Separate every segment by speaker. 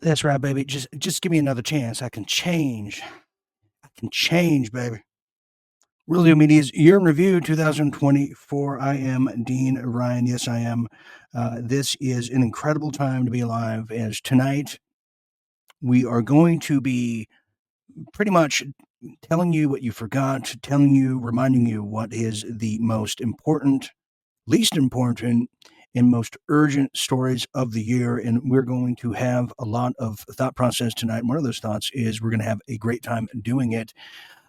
Speaker 1: That's right, baby. Just give me another chance. I can change. I can change, baby. Real Deal Media's Year in Review 2024. I am Dean Ryan. Yes, I am. This is an incredible time to be alive, as tonight we are going to be pretty much telling you what you forgot, reminding you what is the most important, least important, and most urgent stories of the year. And we're going to have a lot of thought process tonight. One of those thoughts is we're going to have a great time doing it.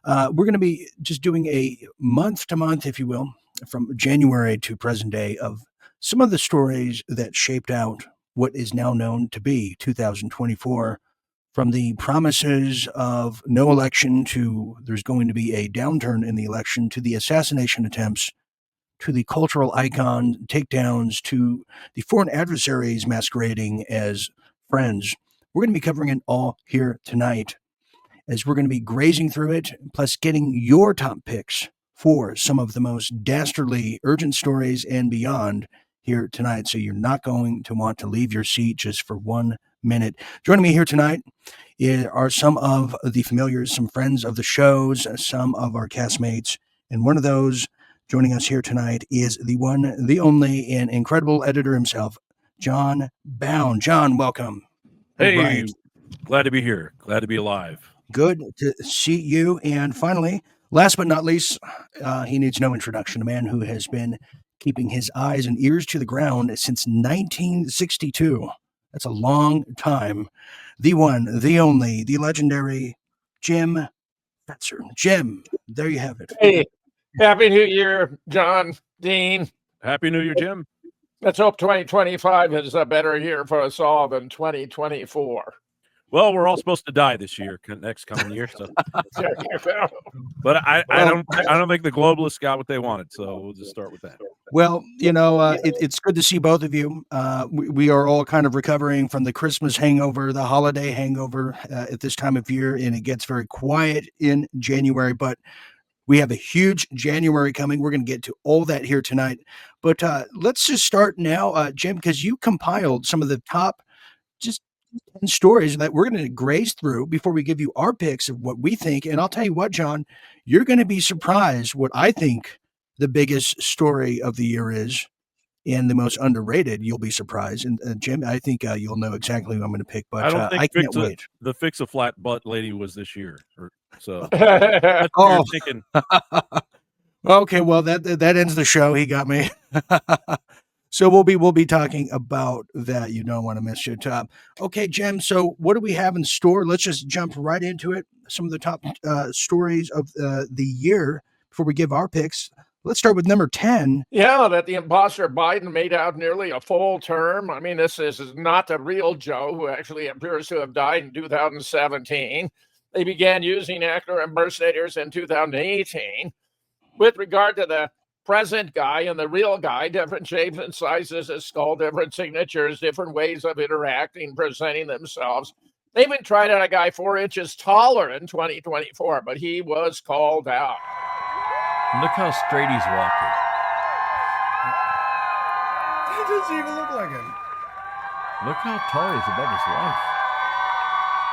Speaker 1: We're going to be just doing a month to month, if you will, from January to present day of some of the stories that shaped out what is now known to be 2024. From the promises of no election to there's going to be a downturn in the election to the assassination attempts to the cultural icon takedowns to the foreign adversaries masquerading as friends. We're going to be covering it all here tonight as we're going to be grazing through it, plus getting your top picks for some of the most dastardly urgent stories and beyond here tonight. So you're not going to want to leave your seat just for 1 minute. Joining me here tonight are some of the familiars, some friends of the shows, some of our castmates. And one of those joining us here tonight is the one, the only, and incredible editor himself, John Bowne. John, welcome.
Speaker 2: Hey,
Speaker 1: Right.
Speaker 2: Glad to be here. Glad to be alive.
Speaker 1: Good to see you. And finally, last but not least, he needs no introduction, a man who has been keeping his eyes and ears to the ground since 1962. That's a long time. The one, the only, the legendary Jim Fetzer. Jim, there you have it.
Speaker 3: Hey, Happy New Year, John, Dean.
Speaker 2: Happy New Year, Jim.
Speaker 3: Let's hope 2025 is a better year for us all than 2024.
Speaker 2: Well, we're all supposed to die this year, next coming year. So,
Speaker 3: There you go.
Speaker 2: but I don't think the globalists got what they wanted. So we'll just start with that.
Speaker 1: Well, it's good to see both of you. We are all kind of recovering from the Christmas hangover, the holiday hangover at this time of year, and it gets very quiet in January. But we have a huge January coming. We're going to get to all that here tonight. But let's just start now, Jim, because you compiled some of the top just 10 stories that we're going to graze through before we give you our picks of what we think. And I'll tell you what, John, you're going to be surprised what I think the biggest story of the year is, and the most underrated. You'll be surprised. And Jim, I think you'll know exactly who I'm going to pick, but I can't wait.
Speaker 2: The fix a flat butt lady was this year. So that's what you're thinking.
Speaker 1: Okay, well that ends the show. He got me. So we'll be talking about that. You don't want to miss your top. Okay, Jim. So what do we have in store? Let's just jump right into it. Some of the top stories of the year before we give our picks. Let's start with number 10.
Speaker 3: Yeah, that the imposter Biden made out nearly a full term. I mean, this is not the real Joe, who actually appears to have died in 2017. They began using actor impersonators in 2018. With regard to the present guy and the real guy, different shapes and sizes of skull, different signatures, different ways of interacting, presenting themselves. They even tried out a guy 4 inches taller in 2024, but he was called out.
Speaker 4: Look how straight he's walking.
Speaker 1: He doesn't even look like him.
Speaker 4: Look how tall he is above his wife.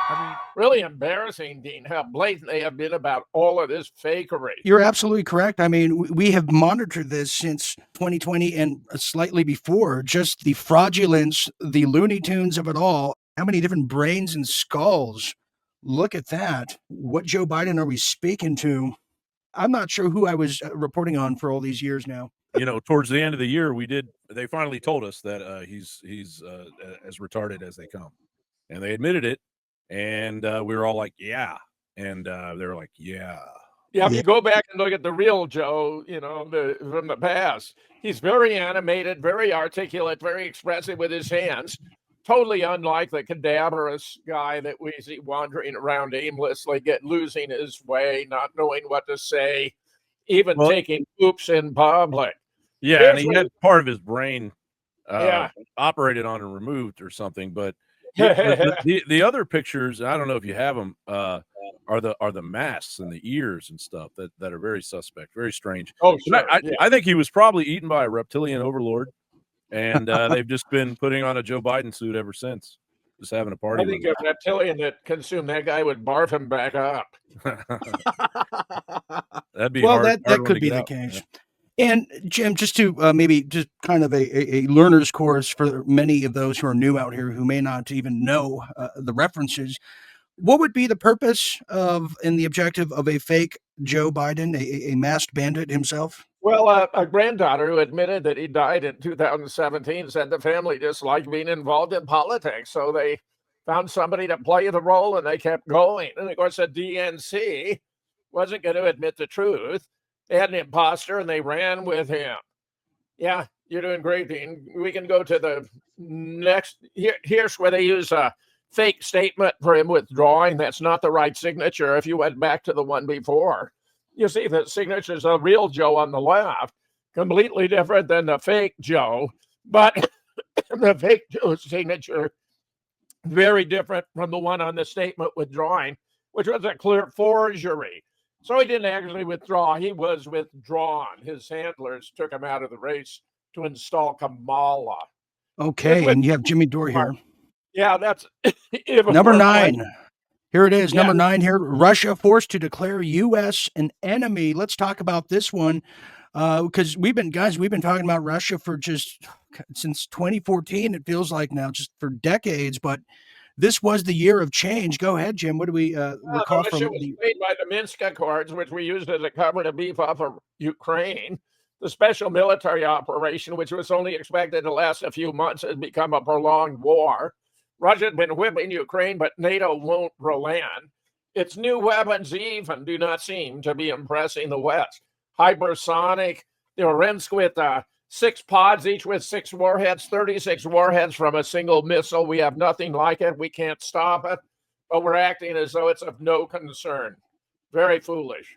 Speaker 3: I mean, really embarrassing, Dean, how blatant they have been about all of this fakery.
Speaker 1: You're absolutely correct. I mean, we have monitored this since 2020 and slightly before, just the fraudulence, the Looney Tunes of it all. How many different brains and skulls? Look at that. What Joe Biden are we speaking to? I'm not sure who I was reporting on for all these years now.
Speaker 2: Towards the end of the year, they finally told us that he's as retarded as they come, and they admitted it. And we were all like, yeah. And they were like, yeah.
Speaker 3: Yeah, if you go back and look at the real Joe, from the past, he's very animated, very articulate, very expressive with his hands. Totally unlike the cadaverous guy that we see wandering around aimlessly, losing his way, not knowing what to say, even taking oops in public.
Speaker 2: Yeah, and he had part of his brain operated on and removed or something, but the other pictures, I don't know if you have them, are the masks and the ears and stuff that are very suspect, very strange.
Speaker 3: Oh, sure.
Speaker 2: I think he was probably eaten by a reptilian overlord, and they've just been putting on a Joe Biden suit ever since. just having a party
Speaker 3: I
Speaker 2: with
Speaker 3: think a reptilian that consumed that guy would barf him back up.
Speaker 2: him. That'd be
Speaker 1: Well,
Speaker 2: hard
Speaker 1: that
Speaker 2: one
Speaker 1: could
Speaker 2: to
Speaker 1: be
Speaker 2: get
Speaker 1: the
Speaker 2: out.
Speaker 1: case. And Jim, just to maybe just kind of a learner's course for many of those who are new out here who may not even know the references, what would be the purpose of and the objective of a fake Joe Biden, a masked bandit himself?
Speaker 3: Well, a granddaughter who admitted that he died in 2017 said the family disliked being involved in politics, so they found somebody to play the role and they kept going. And of course, the DNC wasn't going to admit the truth. They had an imposter and they ran with him. Yeah, you're doing great, Dean. We can go to the next. Here's where they use a fake statement for him withdrawing. That's not the right signature. If you went back to the one before, you see the signature's a real Joe on the left, completely different than the fake Joe. But the fake Joe signature, very different from the one on the statement withdrawing, which was a clear forgery. So he didn't actually withdraw. He was withdrawn. His handlers took him out of the race to install Kamala.
Speaker 1: Okay, and you have Jimmy Dore here.
Speaker 3: Yeah, that's
Speaker 1: Number 9. Here it is,
Speaker 3: Yeah.
Speaker 1: number 9 here. Russia forced to declare U.S. an enemy. Let's talk about this one because we've been talking about Russia for just since 2014. It feels like now, just for decades. But this was the year of change. Go ahead, Jim. What do we recall from
Speaker 3: Russia was made by the Minsk Accords, which we used as a cover to beef up of Ukraine. The special military operation, which was only expected to last a few months, has become a prolonged war. Russia has been whipping Ukraine, but NATO won't relent. Its new weapons even do not seem to be impressing the West. Hypersonic, the Orensk with 6 pods, each with 6 warheads, 36 warheads from a single missile. We have nothing like it. We can't stop it, but we're acting as though it's of no concern. Very foolish.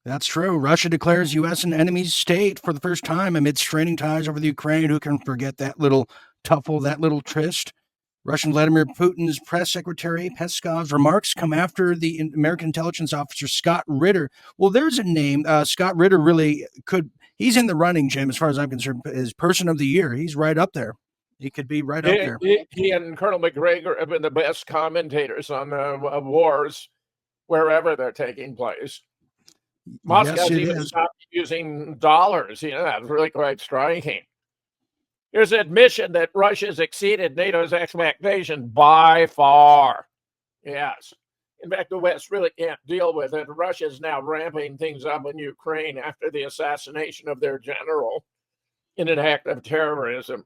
Speaker 1: That's true. Russia declares U.S. an enemy state for the first time amid straining ties over the Ukraine. Who can forget that little tuffle, that little tryst? Russian Vladimir Putin's press secretary Peskov's remarks come after the American intelligence officer Scott Ritter. Well, there's a name. Scott Ritter really could. He's in the running, Jim, as far as I'm concerned, as person of the year. He's right up there. He could be right up there.
Speaker 3: He and Colonel McGregor have been the best commentators on wars wherever they're taking place. Moscow's even stopped using dollars. That's really quite striking. Here's an admission that Russia's exceeded NATO's expectation by far. Yes. In fact, the West really can't deal with it. Russia's now ramping things up in Ukraine after the assassination of their general in an act of terrorism.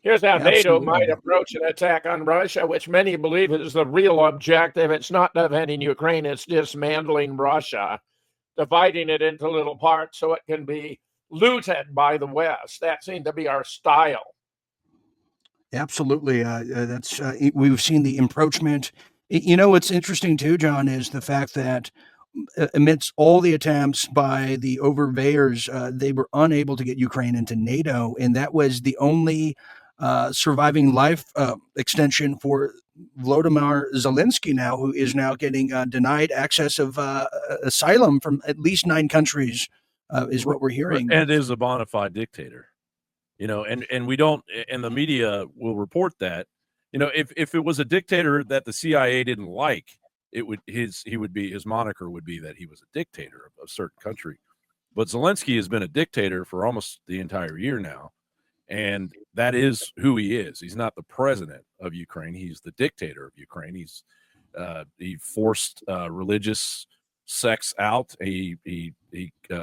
Speaker 3: Here's how NATO might approach an attack on Russia, which many believe is the real objective. It's not defending Ukraine, it's dismantling Russia, dividing it into little parts so it can be looted by the West. That seemed to be our style.
Speaker 1: Absolutely. That's we've seen the encroachment. What's interesting too, John, is the fact that amidst all the attempts by the overveyors, they were unable to get Ukraine into NATO, and that was the only surviving life extension for Volodymyr Zelensky now, who is now getting denied access of asylum from at least 9 countries. Is what we're hearing,
Speaker 2: and is a bona fide dictator, and we don't, and the media will report that, if it was a dictator that the CIA didn't like, his moniker would be that he was a dictator of a certain country. But Zelensky has been a dictator for almost the entire year now, and that is who he is. He's not the president of Ukraine; he's the dictator of Ukraine. He forced religious sects out. He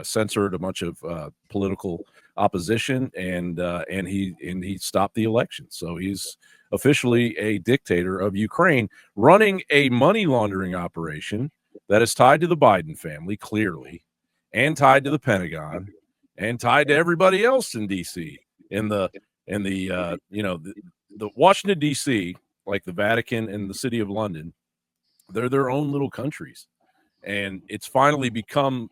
Speaker 2: censored a bunch of political opposition, and he stopped the election. So he's officially a dictator of Ukraine, running a money laundering operation that is tied to the Biden family, clearly, and tied to the Pentagon, and tied to everybody else in D.C. The Washington D.C., like the Vatican and the City of London, they're their own little countries. And it's finally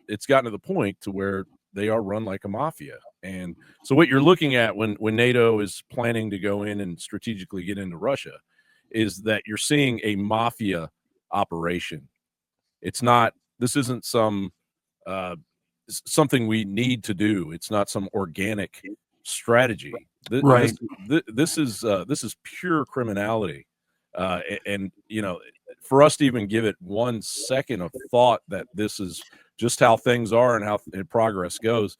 Speaker 2: it's gotten to the point to where they are run like a mafia. And so what you're looking at when NATO is planning to go in and strategically get into Russia is that you're seeing a mafia operation. This isn't something we need to do. It's not some organic strategy.
Speaker 1: Right.
Speaker 2: This is pure criminality, and for us to even give it 1 second of thought that this is just how things are and how progress goes,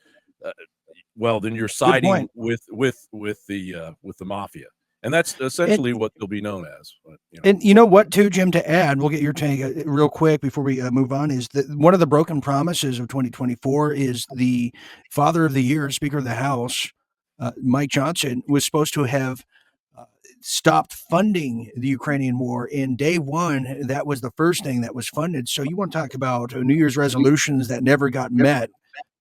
Speaker 2: well, then you're siding with the mafia, and that's essentially what they'll be known as. But,
Speaker 1: And you know what, too, Jim, to add, we'll get your take real quick before we move on, is that one of the broken promises of 2024 is the Father of the Year, Speaker of the House, Mike Johnson, was supposed to have stopped funding the Ukrainian war. In day one, that was the first thing that was funded. So you want to talk about New Year's resolutions that never got met.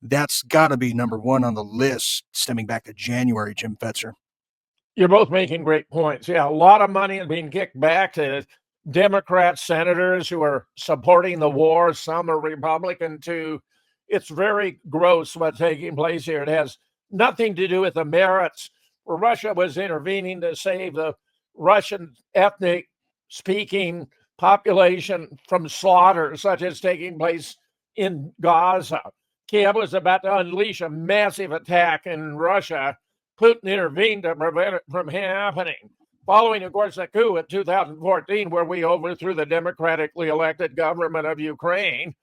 Speaker 1: That's got to be number one on the list, stemming back to January, Jim Fetzer.
Speaker 3: You're both making great points. Yeah, a lot of money is being kicked back to Democrat senators who are supporting the war. Some are Republican too. It's very gross what's taking place here. It has nothing to do with the merits. Russia was intervening to save the Russian ethnic speaking population from slaughter, such as taking place in Gaza. Kiev was about to unleash a massive attack in Russia. Putin intervened to prevent it from happening. Following, of course, the coup in 2014, where we overthrew the democratically elected government of Ukraine,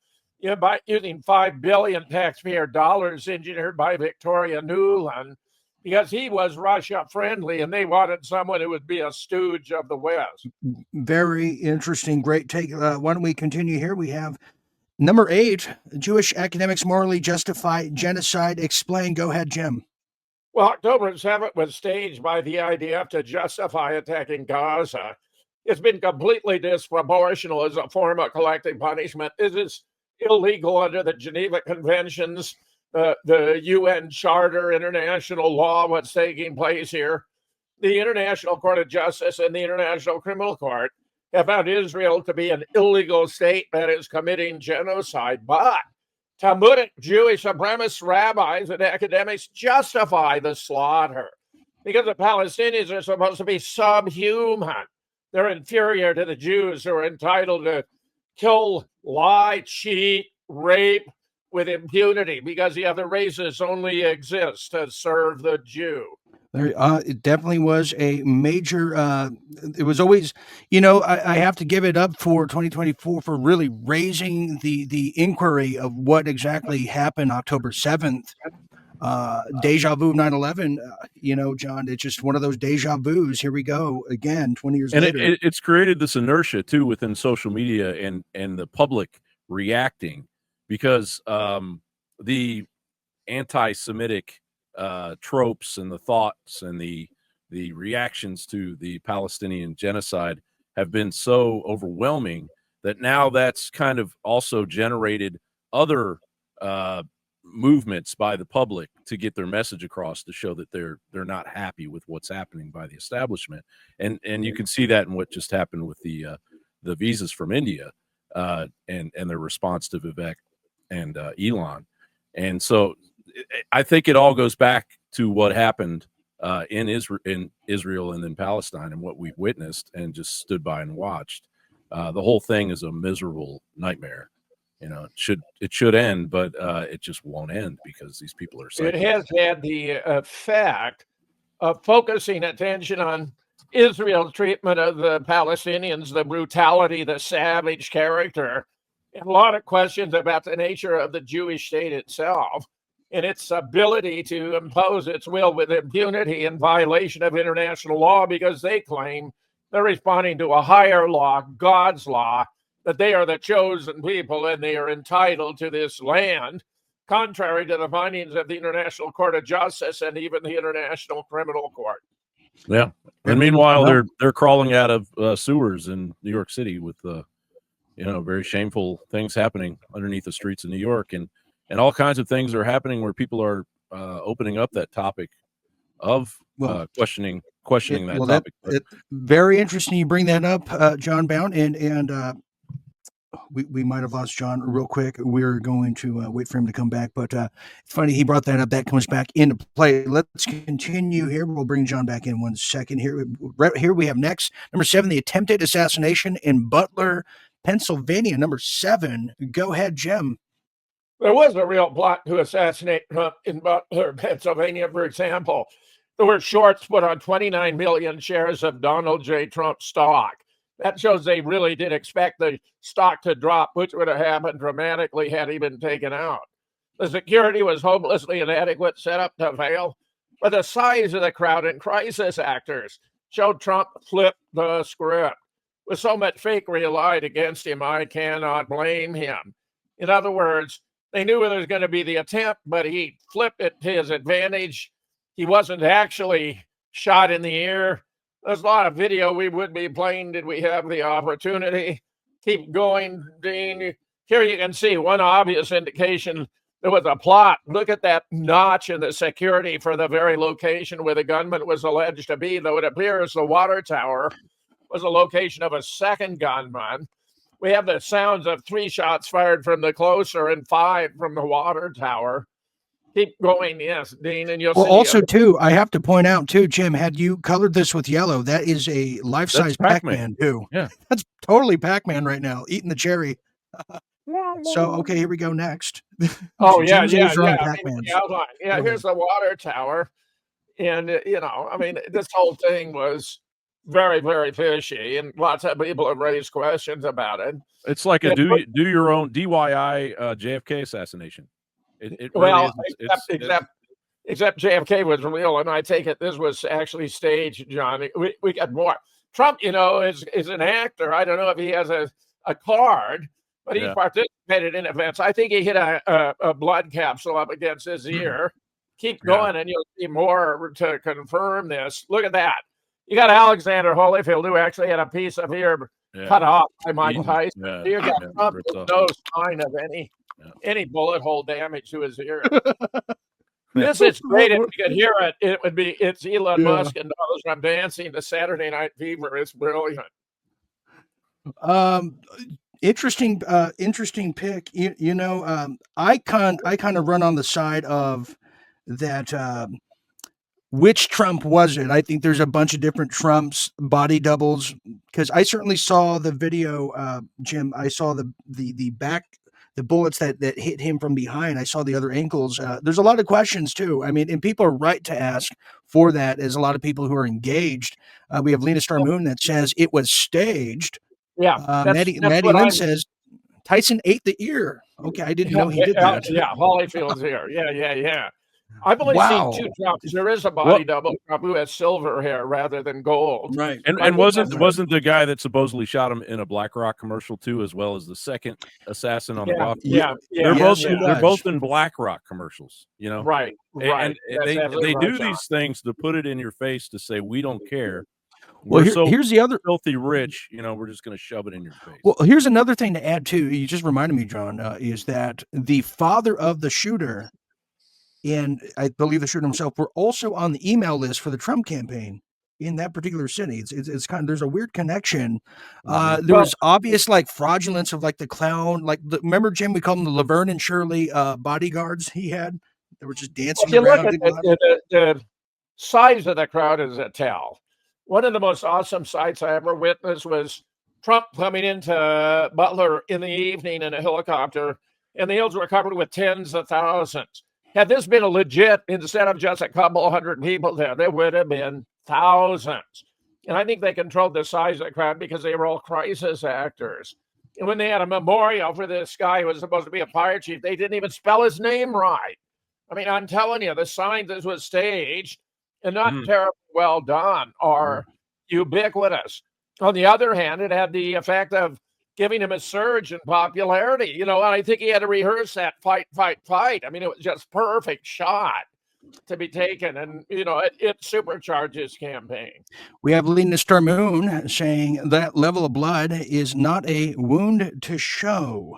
Speaker 3: by using $5 billion taxpayer dollars engineered by Victoria Nuland, because he was Russia friendly and they wanted someone who would be a stooge of the West.
Speaker 1: Very interesting. Great take. Why don't we continue here? We have number 8, Jewish academics morally justify genocide. Explain. Go ahead, Jim.
Speaker 3: Well, October 7th was staged by the IDF to justify attacking Gaza. It's been completely disproportional as a form of collective punishment. This is illegal under the Geneva Conventions, the UN Charter, international law, what's taking place here. The International Court of Justice and the International Criminal Court have found Israel to be an illegal state that is committing genocide. But Talmudic Jewish supremacist rabbis and academics justify the slaughter because the Palestinians are supposed to be subhuman. They're inferior to the Jews who are entitled to kill, lie, cheat, rape with impunity because the other races only exist to serve the Jew.
Speaker 1: It definitely was a major, it was always, I have to give it up for 2024 for really raising the inquiry of what exactly happened October 7th. Deja vu 9/11, John, it's just one of those deja vus. Here we go again, 20 years later.
Speaker 2: It's created this inertia too within social media and the public reacting because the anti-Semitic tropes and the thoughts and the reactions to the Palestinian genocide have been so overwhelming that now that's kind of also generated other movements by the public to get their message across to show that they're not happy with what's happening by the establishment, and you can see that in what just happened with the visas from India and their response to Vivek and Elon. And so I think it all goes back to what happened in Israel and in Palestine and what we've witnessed and just stood by and watched. The whole thing is a miserable nightmare. It should end, but it just won't end because these people are psychopaths.
Speaker 3: It has had the effect of focusing attention on Israel's treatment of the Palestinians, the brutality, the savage character, and a lot of questions about the nature of the Jewish state itself and its ability to impose its will with impunity in violation of international law because they claim they're responding to a higher law, God's law, that they are the chosen people and they are entitled to this land, contrary to the findings of the International Court of Justice and even the International Criminal Court.
Speaker 2: Yeah, and meanwhile they're crawling out of sewers in New York City with very shameful things happening underneath the streets of New York, and all kinds of things are happening where people are opening up that topic of questioning that topic.
Speaker 1: Very interesting you bring that up, John Bowne, and we might have lost John real quick. We're going to wait for him to come back, but it's funny he brought that up. That comes back into play. Let's continue here. We'll bring John back in 1 second. Right here we have next, number 7, the attempted assassination in Butler, Pennsylvania. Number 7. Go ahead, Jim.
Speaker 3: There was a real plot to assassinate Trump in Butler, Pennsylvania, for example. There were shorts put on 29 million shares of Donald J. Trump stock. That shows they really did expect the stock to drop, which would have happened dramatically had he been taken out. The security was hopelessly inadequate, set up to fail, but the size of the crowd and crisis actors showed Trump flip the script. With so much fakery allied against him, I cannot blame him. In other words, they knew there was going to be the attempt, but he flipped it to his advantage. He wasn't actually shot in the ear. There's a lot of video we would be playing did we have the opportunity. Keep going, Dean. Here you can see one obvious indication there was a plot. Look at that notch in the security for the very location where the gunman was alleged to be, though it appears the water tower was a location of a second gunman. We have the sounds of 3 shots fired from the closer and 5 from the water tower. Keep going, yes, Dean, and you'll see.
Speaker 1: Well, also, too, I have to point out, too, Jim, had you colored this with yellow, that is a life-size Pac-Man, too.
Speaker 2: Yeah.
Speaker 1: That's totally Pac-Man right now, eating the cherry. So, okay, here we go next.
Speaker 3: Oh, yeah.
Speaker 1: Here's
Speaker 3: Here's the water tower. And, this whole thing was very, very fishy, and lots of people have raised questions about it.
Speaker 2: It's like a do your own DIY JFK assassination. It really
Speaker 3: except JFK was real, and I take it this was actually staged, John. We got more. Trump, is an actor. I don't know if he has a card, but he participated in events. I think he hit a blood capsule up against his ear. Keep going, and you'll see more to confirm this. Look at that. You got Alexander Holyfield, who actually had a piece of ear cut off by Mike Tyson. You got Trump with no sign of any bullet hole damage to his ear. This is great. If you could hear it, it's Elon Musk and Donald Trump dancing to Saturday Night Fever. It's brilliant.
Speaker 1: Interesting pick. I kind of run on the side of that. Which Trump was it? I think there's a bunch of different Trumps, body doubles, because I certainly saw the video, Jim. I saw the bullets that hit him from behind. I saw the other ankles. There's a lot of questions too. I mean, and people are right to ask for that, as a lot of people who are engaged. We have Lena Star Moon that says it was staged.
Speaker 3: Yeah.
Speaker 1: Maddie Lynn says Tyson ate the ear. Okay, I didn't know he did that.
Speaker 3: Yeah, Holyfield's ear. Yeah. I've only seen 2 Trumps. There is a body double Trump who has silver hair rather than gold.
Speaker 1: Right.
Speaker 2: And wasn't the guy that supposedly shot him in a BlackRock commercial too, as well as the second assassin on the rock?
Speaker 3: Yeah.
Speaker 2: They're both in BlackRock commercials,
Speaker 3: Right.
Speaker 2: And they do these things to put it in your face to say we don't care.
Speaker 1: Well, here's the other
Speaker 2: filthy rich, we're just going to shove it in your face.
Speaker 1: Well, here's another thing to add too. You just reminded me, John, is that the father of the shooter, and I believe the shooter himself, were also on the email list for the Trump campaign in that particular city. It's kind of, there's a weird connection. There was obvious fraudulence of the clown, remember, Jim, we called them the Laverne and Shirley bodyguards he had. They were just dancing around.
Speaker 3: Look at the size of the crowd is a tell. One of the most awesome sights I ever witnessed was Trump coming into Butler in the evening in a helicopter, and the hills were covered with tens of thousands. Had this been a legit, instead of just a couple hundred people there would have been thousands. And I think they controlled the size of the crowd because they were all crisis actors. And when they had a memorial for this guy who was supposed to be a fire chief, they didn't even spell his name right. I mean, I'm telling you, the sign this was staged and not terribly well done are ubiquitous. On the other hand, it had the effect of giving him a surge in popularity. And I think he had to rehearse that fight. I mean, it was just perfect shot to be taken, and it supercharged his campaign. We have
Speaker 1: Lena Star Moon saying that level of blood is not a wound to show.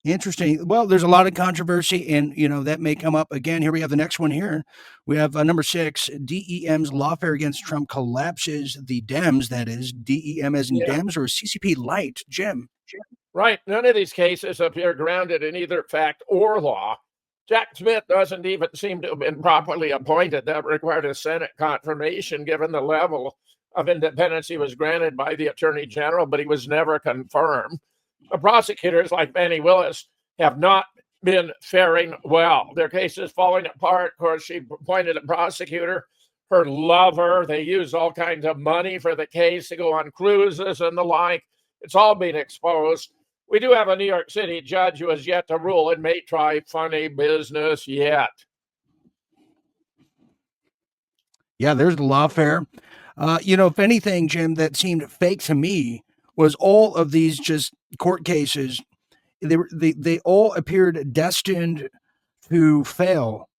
Speaker 1: Interesting. Well, there's a lot of controversy, and that may come up again. Here we have the next one here. We have number 6, DEM's lawfare against Trump collapses the Dems. That is DEM as in Dems, or CCP light. Jim.
Speaker 3: Right. None of these cases appear grounded in either fact or law. Jack Smith doesn't even seem to have been properly appointed. That required a Senate confirmation given the level of independence he was granted by the Attorney General, but he was never confirmed. The prosecutors, like Benny Willis, have not been faring well. Their case is falling apart. Of course, she appointed a prosecutor her lover. They use all kinds of money for the case to go on cruises and the like. It's all been exposed. We do have a New York City judge who has yet to rule and may try funny business yet.
Speaker 1: Yeah, there's the lawfare. If anything, Jim, that seemed fake to me was all of these just court cases. They all appeared destined to fail.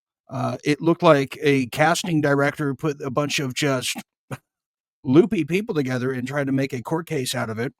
Speaker 1: It looked like a casting director put a bunch of just loopy people together and tried to make a court case out of it.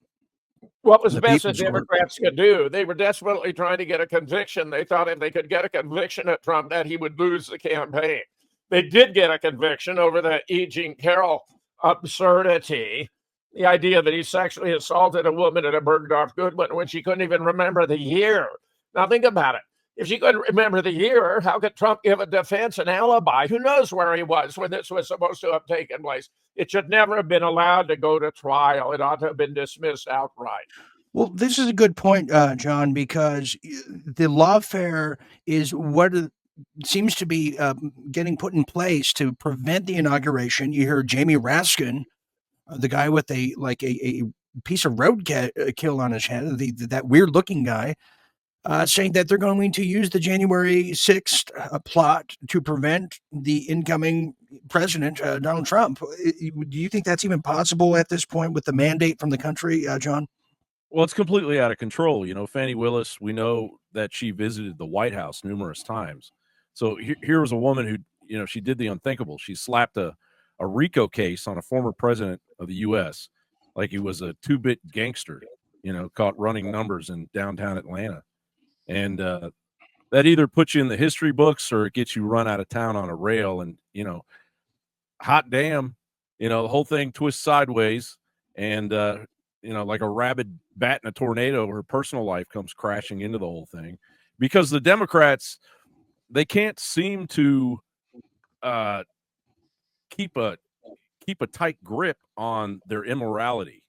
Speaker 3: What was the best the Democrats could do? They were desperately trying to get a conviction. They thought if they could get a conviction at Trump, that he would lose the campaign. They did get a conviction over the E. Jean Carroll absurdity, the idea that he sexually assaulted a woman at a Bergdorf Goodwin when she couldn't even remember the year. Now think about it. If she couldn't remember the year, how could Trump give a defense an alibi? Who knows where he was when this was supposed to have taken place? It should never have been allowed to go to trial. It ought to have been dismissed outright.
Speaker 1: Well, this is a good point, John, because the lawfare is what seems to be getting put in place to prevent the inauguration. You heard Jamie Raskin, the guy with a piece of roadkill on his head, that weird looking guy, saying that they're going to use the January 6th plot to prevent the incoming president, Donald Trump. Do you think that's even possible at this point with the mandate from the country, John?
Speaker 2: Well, it's completely out of control. Fani Willis, we know that she visited the White House numerous times. So here was a woman who, she did the unthinkable. She slapped a RICO case on a former president of the U.S. like he was a two-bit gangster, caught running numbers in downtown Atlanta. And that either puts you in the history books or it gets you run out of town on a rail. And, hot damn, the whole thing twists sideways. And, like a rabid bat in a tornado, her personal life comes crashing into the whole thing because the Democrats, they can't seem to keep a tight grip on their immorality.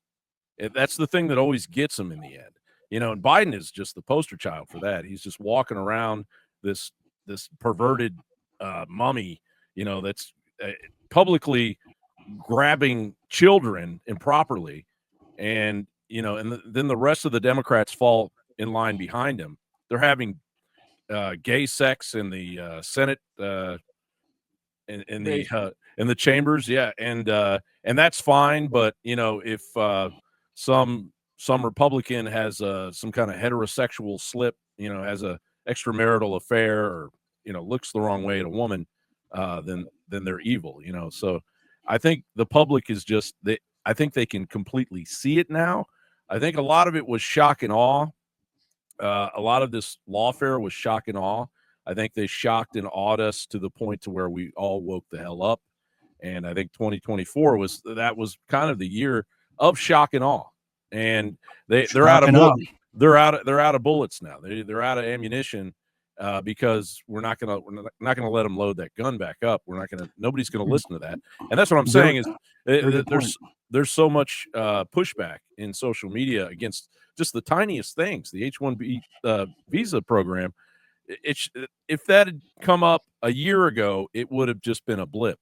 Speaker 2: That's the thing that always gets them in the end. And Biden is just the poster child for that. He's just walking around this perverted mummy, that's publicly grabbing children improperly. And, then the rest of the Democrats fall in line behind him. They're having gay sex in the Senate, in the chambers. Yeah. And that's fine. But, if some Republican has some kind of heterosexual slip, has a extramarital affair or, looks the wrong way at a woman, then they're evil, So I think the public is just, I think they can completely see it now. I think a lot of it was shock and awe. A lot of this lawfare was shock and awe. I think they shocked and awed us to the point to where we all woke the hell up. And I think 2024 was kind of the year of shock and awe. And they're out of bullets now. They're out of ammunition because we're not gonna let them load that gun back up. Nobody's gonna listen to that. And that's what I'm saying is there's so much pushback in social media against just the tiniest things. The H-1B visa program. If that had come up a year ago, it would have just been a blip.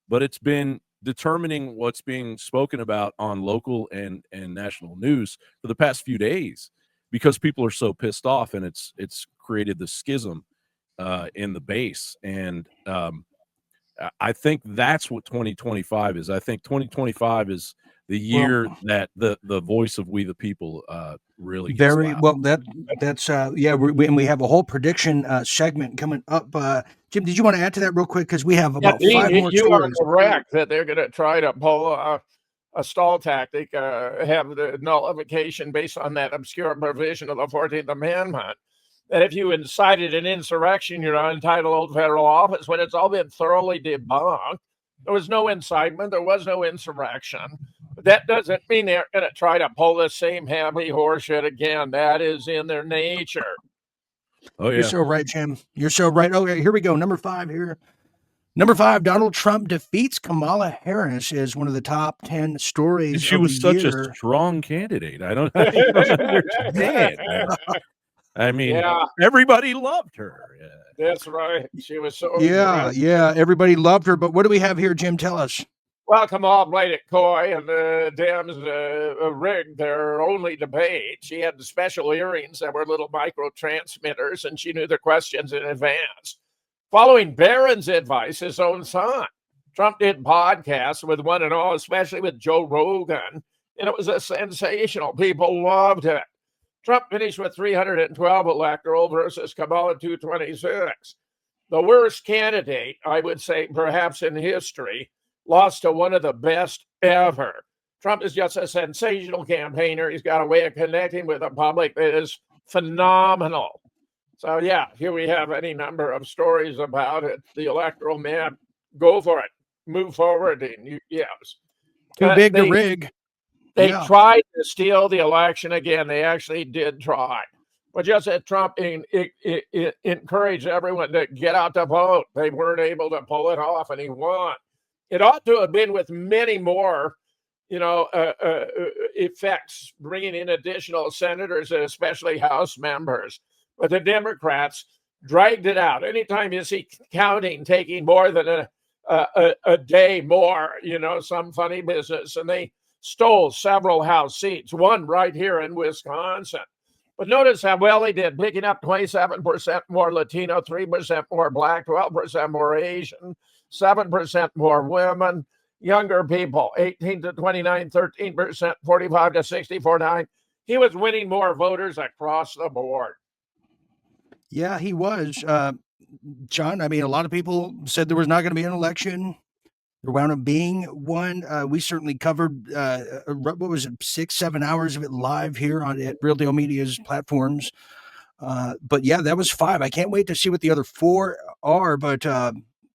Speaker 2: But it's been determining what's being spoken about on local and national news for the past few days because people are so pissed off, and it's created the schism in the base. And I think that's what 2025 is. I think 2025 is the year that the voice of we the people really gets loud.
Speaker 1: Well. That's we have a whole prediction segment coming up. Jim, did you want to add to that real quick? Because we have about 5 more
Speaker 3: you
Speaker 1: stories.
Speaker 3: are correct that they're going to try to pull a stall tactic, have the nullification based on that obscure provision of the 14th Amendment. That if you incited an insurrection, you're not entitled to federal office, when it's all been thoroughly debunked. There was no incitement. There was no insurrection. But that doesn't mean they're going to try to pull the same heavy horseshit again. That is in their nature.
Speaker 2: Oh, yeah.
Speaker 1: You're so right, Jim. You're so right. Okay, here we go. Number 5 here. Number 5, Donald Trump defeats Kamala Harris is one of the top 10 stories.
Speaker 2: She was such a strong candidate. I don't understand. I mean, everybody loved her.
Speaker 3: That's right. She was so
Speaker 1: Yeah,
Speaker 3: impressed.
Speaker 1: yeah. Everybody loved her. But what do we have here, Jim? Tell us.
Speaker 3: Well, Kamal played it coy, and the Dems rigged their only debate. She had the special earrings that were little micro transmitters, and she knew the questions in advance. Following Barron's advice, his own son, Trump did podcasts with one and all, especially with Joe Rogan, and it was a sensational. People loved it. Trump finished with 312 electoral versus Kamala 226. The worst candidate, I would say, perhaps in history, lost to one of the best ever. Trump is just a sensational campaigner. He's got a way of connecting with the public that is phenomenal. So, yeah, here we have any number of stories about it. The electoral map, go for it. Move forward. And yes.
Speaker 1: Too big to rig.
Speaker 3: They tried to steal the election again. They actually did try. But just that Trump encouraged everyone to get out to vote. They weren't able to pull it off, and he won. It ought to have been with many more, effects, bringing in additional senators and especially House members. But the Democrats dragged it out. Anytime you see counting taking more than a day more, some funny business, and they stole several House seats, one right here in Wisconsin. But notice how well they did, picking up 27% more Latino, 3% more Black, 12% more Asian, 7% more women, younger people, 18 to 29, 13%, 45 to 64, 9. He was winning more voters across the board.
Speaker 1: Yeah, he was. John, I mean, a lot of people said there was not going to be an election. There wound up being one. We certainly covered, 6-7 hours of it live here at Real Deal Media's platforms. But yeah, that was 5. I can't wait to see what the other 4 are. But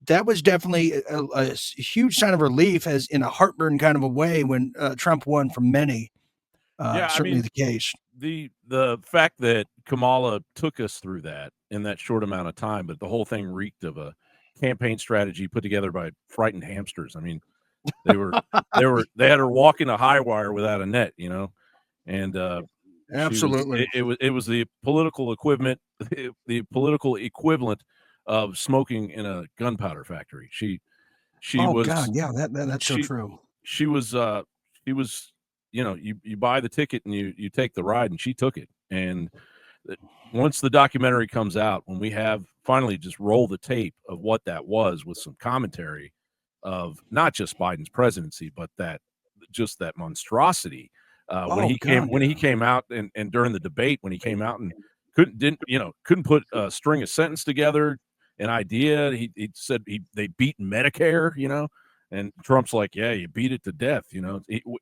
Speaker 1: that was definitely a huge sign of relief, as in a heartburn kind of a way, when Trump won for many. Certainly the case.
Speaker 2: The fact that Kamala took us through that in that short amount of time, but the whole thing reeked of a campaign strategy put together by frightened hamsters. I mean, they had her walking a high wire without a net, and
Speaker 1: absolutely,
Speaker 2: it was the political equivalent, of smoking in a gunpowder factory. She was,
Speaker 1: God, yeah, that's so true.
Speaker 2: She was, you buy the ticket and you take the ride, and she took it. And once the documentary comes out, when we have finally just roll the tape of what that was, with some commentary of not just Biden's presidency, but that monstrosity, when he came out and during the debate, when he came out and couldn't put a string of sentence together, an idea. He said they beat Medicare, and Trump's like, yeah, you beat it to death.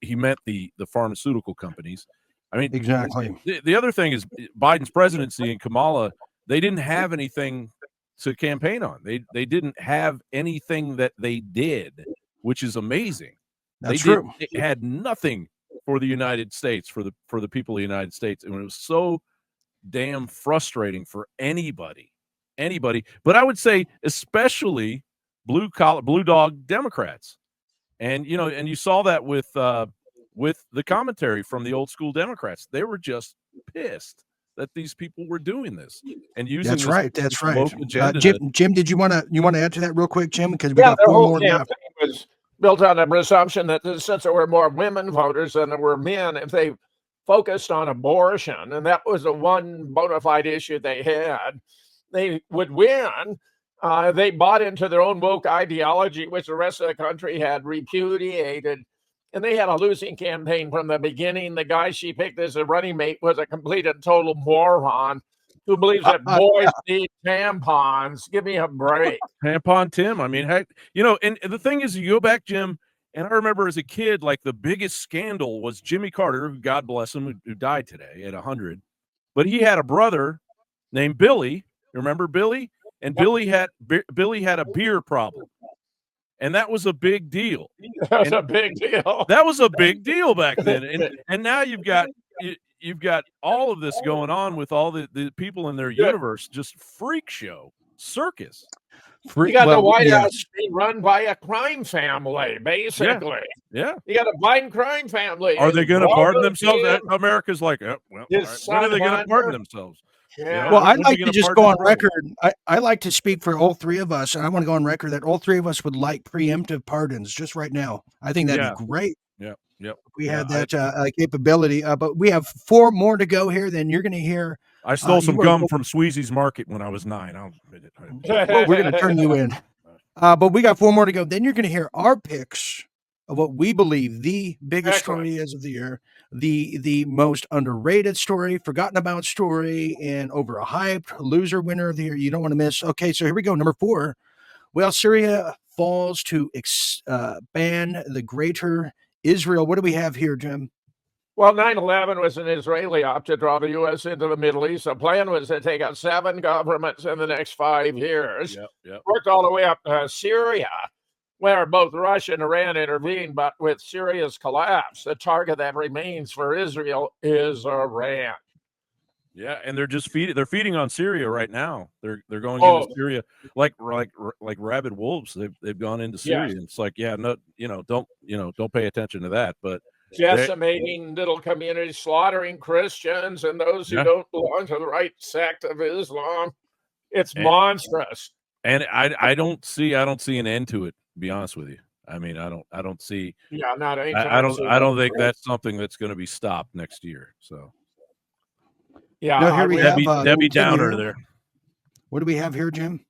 Speaker 2: He meant the pharmaceutical companies. I mean,
Speaker 1: exactly.
Speaker 2: The other thing is Biden's presidency and Kamala, they didn't have anything to campaign on. They didn't have anything that they did, which is amazing.
Speaker 1: That's true.
Speaker 2: They had nothing for the United States, for the people of the United States. And it was so damn frustrating for anybody. But I would say especially blue dog Democrats. And you saw that with the commentary from the old school Democrats. They were just pissed that these people were doing this and using
Speaker 1: That's right.
Speaker 2: agenda.
Speaker 1: Jim, did you want to add to that real quick, Jim? Because we got 4 more left.
Speaker 3: Was built on the presumption that since there were more women voters than there were men, if they focused on abortion, and that was the one bona fide issue they had, they would win. They bought into their own woke ideology, which the rest of the country had repudiated. And they had a losing campaign from the beginning. The guy she picked as a running mate was a complete and total moron who believes that boys need tampons. Give me a break.
Speaker 2: Tampon Tim. I mean, heck, and the thing is, you go back, Jim, and I remember as a kid, like the biggest scandal was Jimmy Carter, who, God bless him, who died today at 100. But he had a brother named Billy. You remember Billy? And Billy had a beer problem. And that was a big deal.
Speaker 3: That was a big deal.
Speaker 2: That was a big deal back then. And now you've got all of this going on with all the people in their universe, just freak show, circus.
Speaker 3: You got the White House being run by a crime family, basically.
Speaker 2: Yeah.
Speaker 3: You got a Biden crime family.
Speaker 2: Are they going to pardon themselves? America's like, when are they going to pardon themselves?
Speaker 3: Yeah.
Speaker 1: Well, I'd
Speaker 2: When's he
Speaker 1: like to
Speaker 2: gonna
Speaker 1: just
Speaker 2: pardon
Speaker 1: go
Speaker 2: his
Speaker 1: on
Speaker 2: brother?
Speaker 1: record. I like to speak for all three of us, and I want to go on record that all three of us would like preemptive pardons just right now. I think that'd
Speaker 2: Yeah.
Speaker 1: be great
Speaker 2: Yep.
Speaker 1: if we
Speaker 2: Yeah,
Speaker 1: had that capability. But we have 4 more to go here. Then you're going to hear.
Speaker 2: I stole some
Speaker 1: you are
Speaker 2: gum
Speaker 1: go-
Speaker 2: from Sweezy's Market when I was 9. I'll admit it.
Speaker 1: well, we're going to turn you in. But we got 4 more to go. Then you're going to hear our picks of what we believe the biggest
Speaker 3: Excellent.
Speaker 1: story is of the year, the most underrated story, forgotten about story, and overhyped loser winner of the year. You don't want to miss. Okay, so here we go. Number 4. Well, Syria falls to ban the greater Israel. What do we have here, Jim?
Speaker 3: Well, 9/11 was an Israeli op to draw the U.S. into the Middle East. The plan was to take out 7 governments in the next 5 years.
Speaker 2: Yep.
Speaker 3: Worked all the way up to Syria, where both Russia and Iran intervened. But with Syria's collapse, the target that remains for Israel is Iran.
Speaker 2: Yeah, and they're just feeding on Syria right now. They're going
Speaker 3: Oh.
Speaker 2: into Syria like rabid wolves. They've gone into Syria.
Speaker 3: Yes.
Speaker 2: And it's like, yeah, no, don't pay attention to that. But
Speaker 3: Decimating little communities, slaughtering Christians and those who
Speaker 2: Yeah.
Speaker 3: don't belong to the right sect of Islam. It's monstrous.
Speaker 2: and I don't see an end to it, to be honest with you. I mean, I don't see
Speaker 3: Yeah, not anytime
Speaker 2: I don't
Speaker 3: soon.
Speaker 2: think that's something that's going to be stopped next year. So
Speaker 3: Yeah.
Speaker 1: No, here we have
Speaker 2: Debbie
Speaker 1: Tim
Speaker 2: Downer
Speaker 1: here.
Speaker 2: there.
Speaker 1: What do we have here, Jim?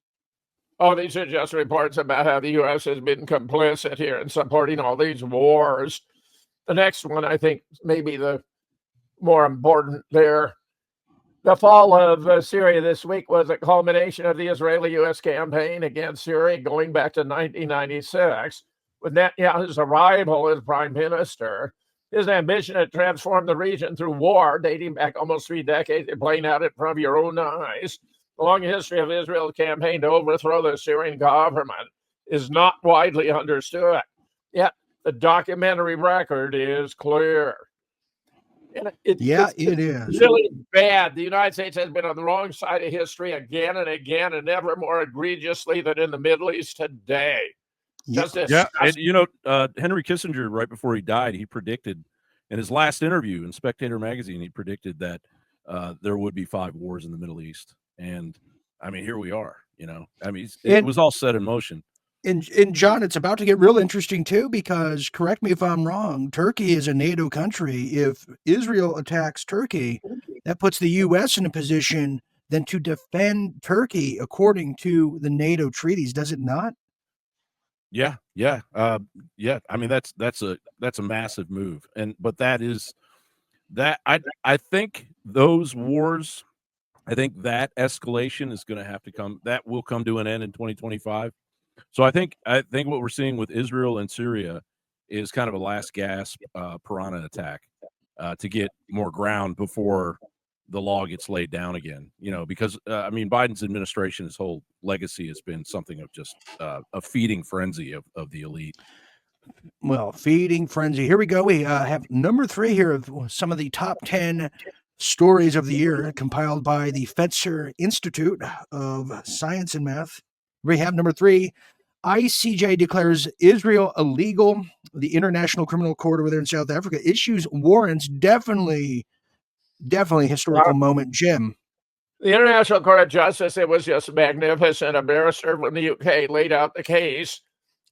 Speaker 3: Oh, these are just reports about how the U.S. has been complicit here in supporting all these wars. The next one, I think, maybe the more important there. The fall of Syria this week was a culmination of the Israeli-U.S. campaign against Syria going back to 1996. With Netanyahu's arrival as prime minister, his ambition to transform the region through war, dating back almost 3 decades, and playing out in front of your own eyes. The long history of Israel's campaign to overthrow the Syrian government is not widely understood. Yet the documentary record is clear. And it is really bad. The United States has been on the wrong side of history again and again, and never more egregiously than in the Middle East today.
Speaker 2: And Henry Kissinger, right before he died, he predicted in his last interview in Spectator magazine, he predicted that there would be 5 wars in the Middle East. And I mean, here we are. I mean, it was all set in motion.
Speaker 1: And John, it's about to get real interesting too, because correct me if I'm wrong, Turkey is a NATO country. If Israel attacks Turkey, that puts the U.S. in a position then to defend Turkey according to the NATO treaties, does it not?
Speaker 2: Yeah. I mean, that's a massive move, but I think those wars, I think that escalation is going to have to come. That will come to an end in 2025. So I think what we're seeing with Israel and Syria is kind of a last gasp piranha attack to get more ground before the law gets laid down again. Because I mean, Biden's administration, his whole legacy has been something of just a feeding frenzy of the elite.
Speaker 1: Well, feeding frenzy. Here we go. We have number 3 here of some of the top 10 stories of the year compiled by the Fetzer Institute of Science and Math. We have number 3. ICJ declares Israel illegal. The International Criminal Court over there in South Africa issues warrants. Definitely historical moment, Jim.
Speaker 3: The International Court of Justice, it was just magnificent. A barrister from the UK laid out the case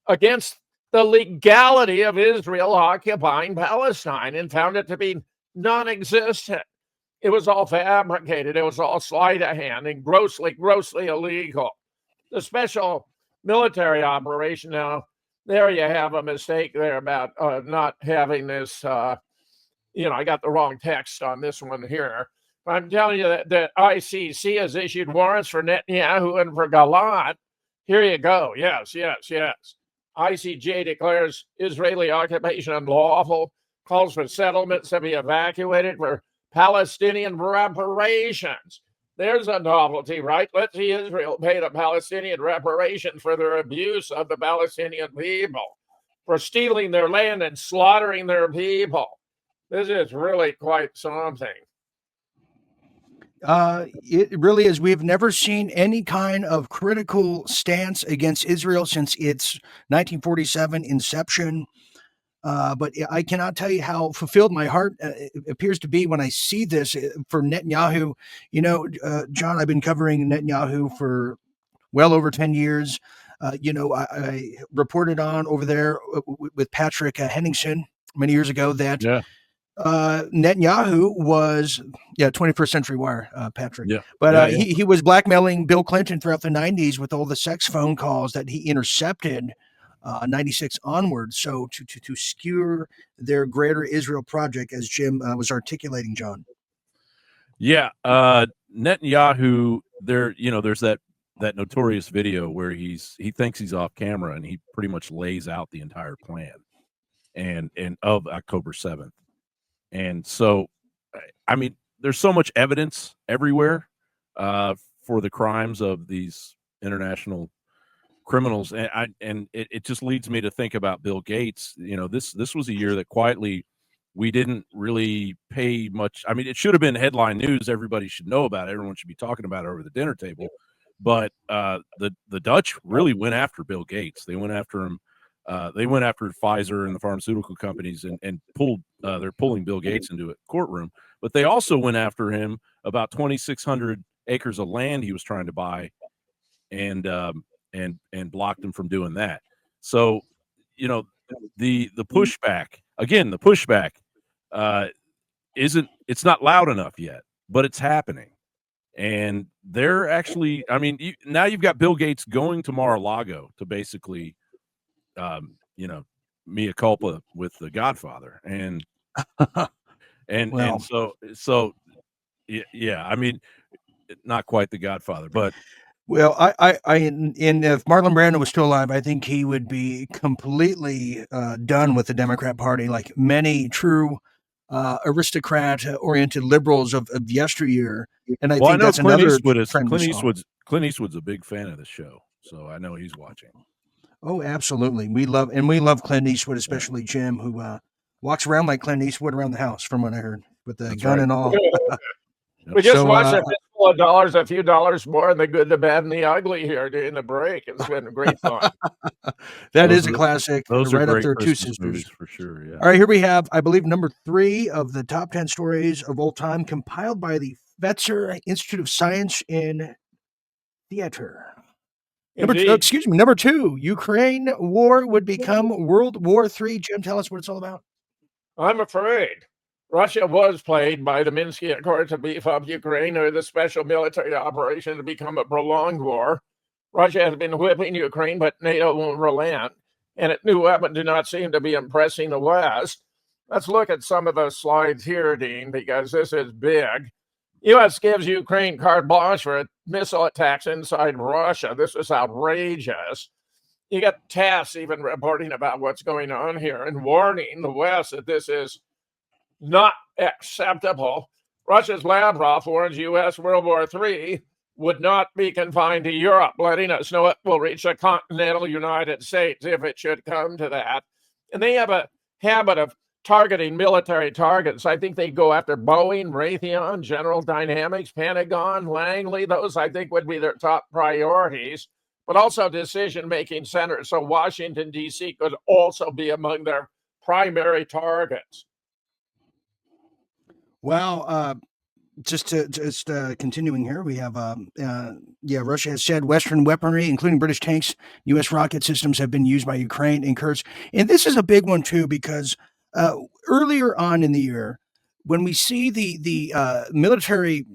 Speaker 3: against the legality of Israel occupying Palestine and found it to be non-existent. It was all fabricated. It was all sleight of hand and grossly illegal. The special military operation, now, there you have a mistake there about not having this, I got the wrong text on this one here. I'm telling you that ICC has issued warrants for Netanyahu and for Gallant. Here you go. Yes. ICJ declares Israeli occupation unlawful, calls for settlements to be evacuated for Palestinian reparations. There's a novelty, right? Let's see Israel pay the Palestinian reparations for their abuse of the Palestinian people, for stealing their land and slaughtering their people. This is really quite something.
Speaker 1: It really is. We've never seen any kind of critical stance against Israel since its 1947 inception. But I cannot tell you how fulfilled my heart appears to be when I see this for Netanyahu. John, I've been covering Netanyahu for well over 10 years. I reported on over there with Patrick Henningsen many years ago that Netanyahu was, 21st Century Wire, Patrick.
Speaker 2: Yeah.
Speaker 1: But he was blackmailing Bill Clinton throughout the 90s with all the sex phone calls that he intercepted 96 onwards. So to skewer their greater Israel project, as Jim was articulating, John.
Speaker 2: Yeah. Netanyahu, there's that notorious video where he thinks he's off camera and he pretty much lays out the entire plan and of October 7th. And so, I mean, there's so much evidence everywhere for the crimes of these international criminals, and it just leads me to think about Bill Gates. This was a year that quietly we didn't really pay much. I mean, it should have been headline news. Everybody should know about it. Everyone should be talking about it over the dinner table. But the Dutch really went after Bill Gates. They went after him. They went after Pfizer and the pharmaceutical companies and pulled. They're pulling Bill Gates into a courtroom. But they also went after him about 2,600 acres of land he was trying to buy, and blocked him from doing that. So, the pushback again. The pushback it's not loud enough yet, but it's happening. And they're actually, I mean, now you've got Bill Gates going to Mar-a-Lago to basically, mea culpa with the Godfather. And so, yeah, I mean, not quite the Godfather, but.
Speaker 1: Well, if Marlon Brando was still alive, I think he would be completely done with the Democrat Party, like many true aristocrat-oriented liberals of yesteryear. And I think that's another trend.
Speaker 2: Clint Eastwood's a big fan of the show, so I know he's watching.
Speaker 1: Oh, absolutely. We love Clint Eastwood, especially Jim, who walks around like Clint Eastwood around the house, from what I heard, with the gun and all.
Speaker 3: We just watched a fistful of dollars, a few dollars more, and the good, the bad, and the ugly here during the break. It's been great fun.
Speaker 1: That is a classic.
Speaker 2: Those
Speaker 1: right
Speaker 2: are
Speaker 1: up there,
Speaker 2: Christmas
Speaker 1: Two Sisters
Speaker 2: movies for sure. Yeah.
Speaker 1: All right, here we have, I believe, number 3 of the top 10 stories of all time, compiled by the Fetzer Institute of Science in Theater. Number 2, Ukraine war would become World War III. Jim, tell us what it's all about.
Speaker 3: I'm afraid Russia was played by the Minsk Accord to beef up Ukraine or the special military operation to become a prolonged war. Russia has been whipping Ukraine, but NATO won't relent, and its new weapon do not seem to be impressing the West. Let's look at some of the slides here, Dean, because this is big. U.S. gives Ukraine carte blanche for missile attacks inside Russia. This is outrageous. You get TASS even reporting about what's going on here and warning the West that this is not acceptable. Russia's Lavrov warns U.S. World War III would not be confined to Europe, letting us know it will reach the continental United States if it should come to that. And they have a habit of targeting military targets. I think they go after Boeing, Raytheon, General Dynamics, Pentagon, Langley. Those, I think, would be their top priorities, but also decision-making centers. So Washington, D.C. could also be among their primary targets.
Speaker 1: Well, just continuing here, we have, Russia has said Western weaponry, including British tanks, U.S. rocket systems, have been used by Ukraine in Kursk. And this is a big one, too, because earlier on in the year, when we see the military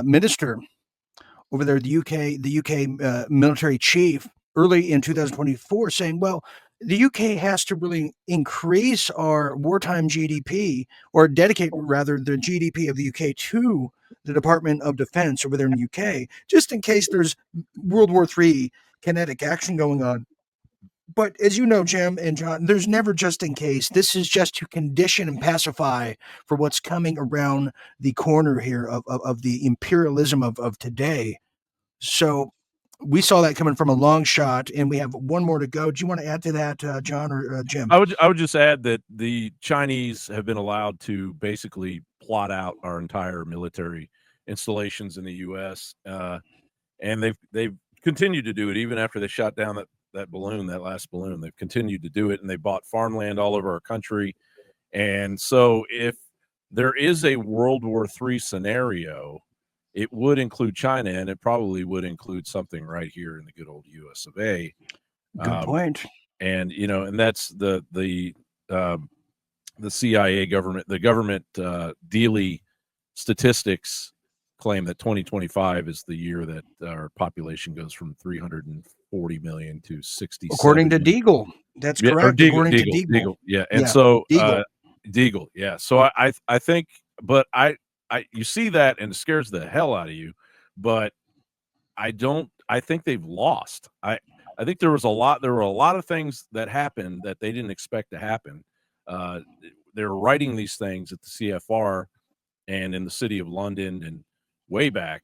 Speaker 1: minister over there, the UK military chief, early in 2024, saying, well, the UK has to really increase our wartime GDP, or dedicate rather the GDP of the UK to the Department of Defense over there in the UK, just in case there's World War III kinetic action going on. But as you know, Jim and John, there's never just in case. This is just to condition and pacify for what's coming around the corner here of the imperialism of today. So we saw that coming from a long shot, and we have one more to go. Do you want to add to that, John or Jim?
Speaker 2: I would just add that the Chinese have been allowed to basically plot out our entire military installations in the U.S., and they've continued to do it even after they shot down balloon, that last balloon. They've continued to do it, and they bought farmland all over our country. And so if there is a World War III scenario, it would include China, and it probably would include something right here in the good old US of A.
Speaker 1: Good point.
Speaker 2: And, and that's the CIA government, the government Dealey statistics claim that 2025 is the year that our population goes from 340 million to 67.
Speaker 1: According to Deagle. That's correct.
Speaker 2: Deagle. Yeah. And so Deagle. Yeah. So I think, but you see that and it scares the hell out of you, but I think they've lost. I think there were a lot of things that happened that they didn't expect to happen. They were writing these things at the CFR and in the city of London and way back,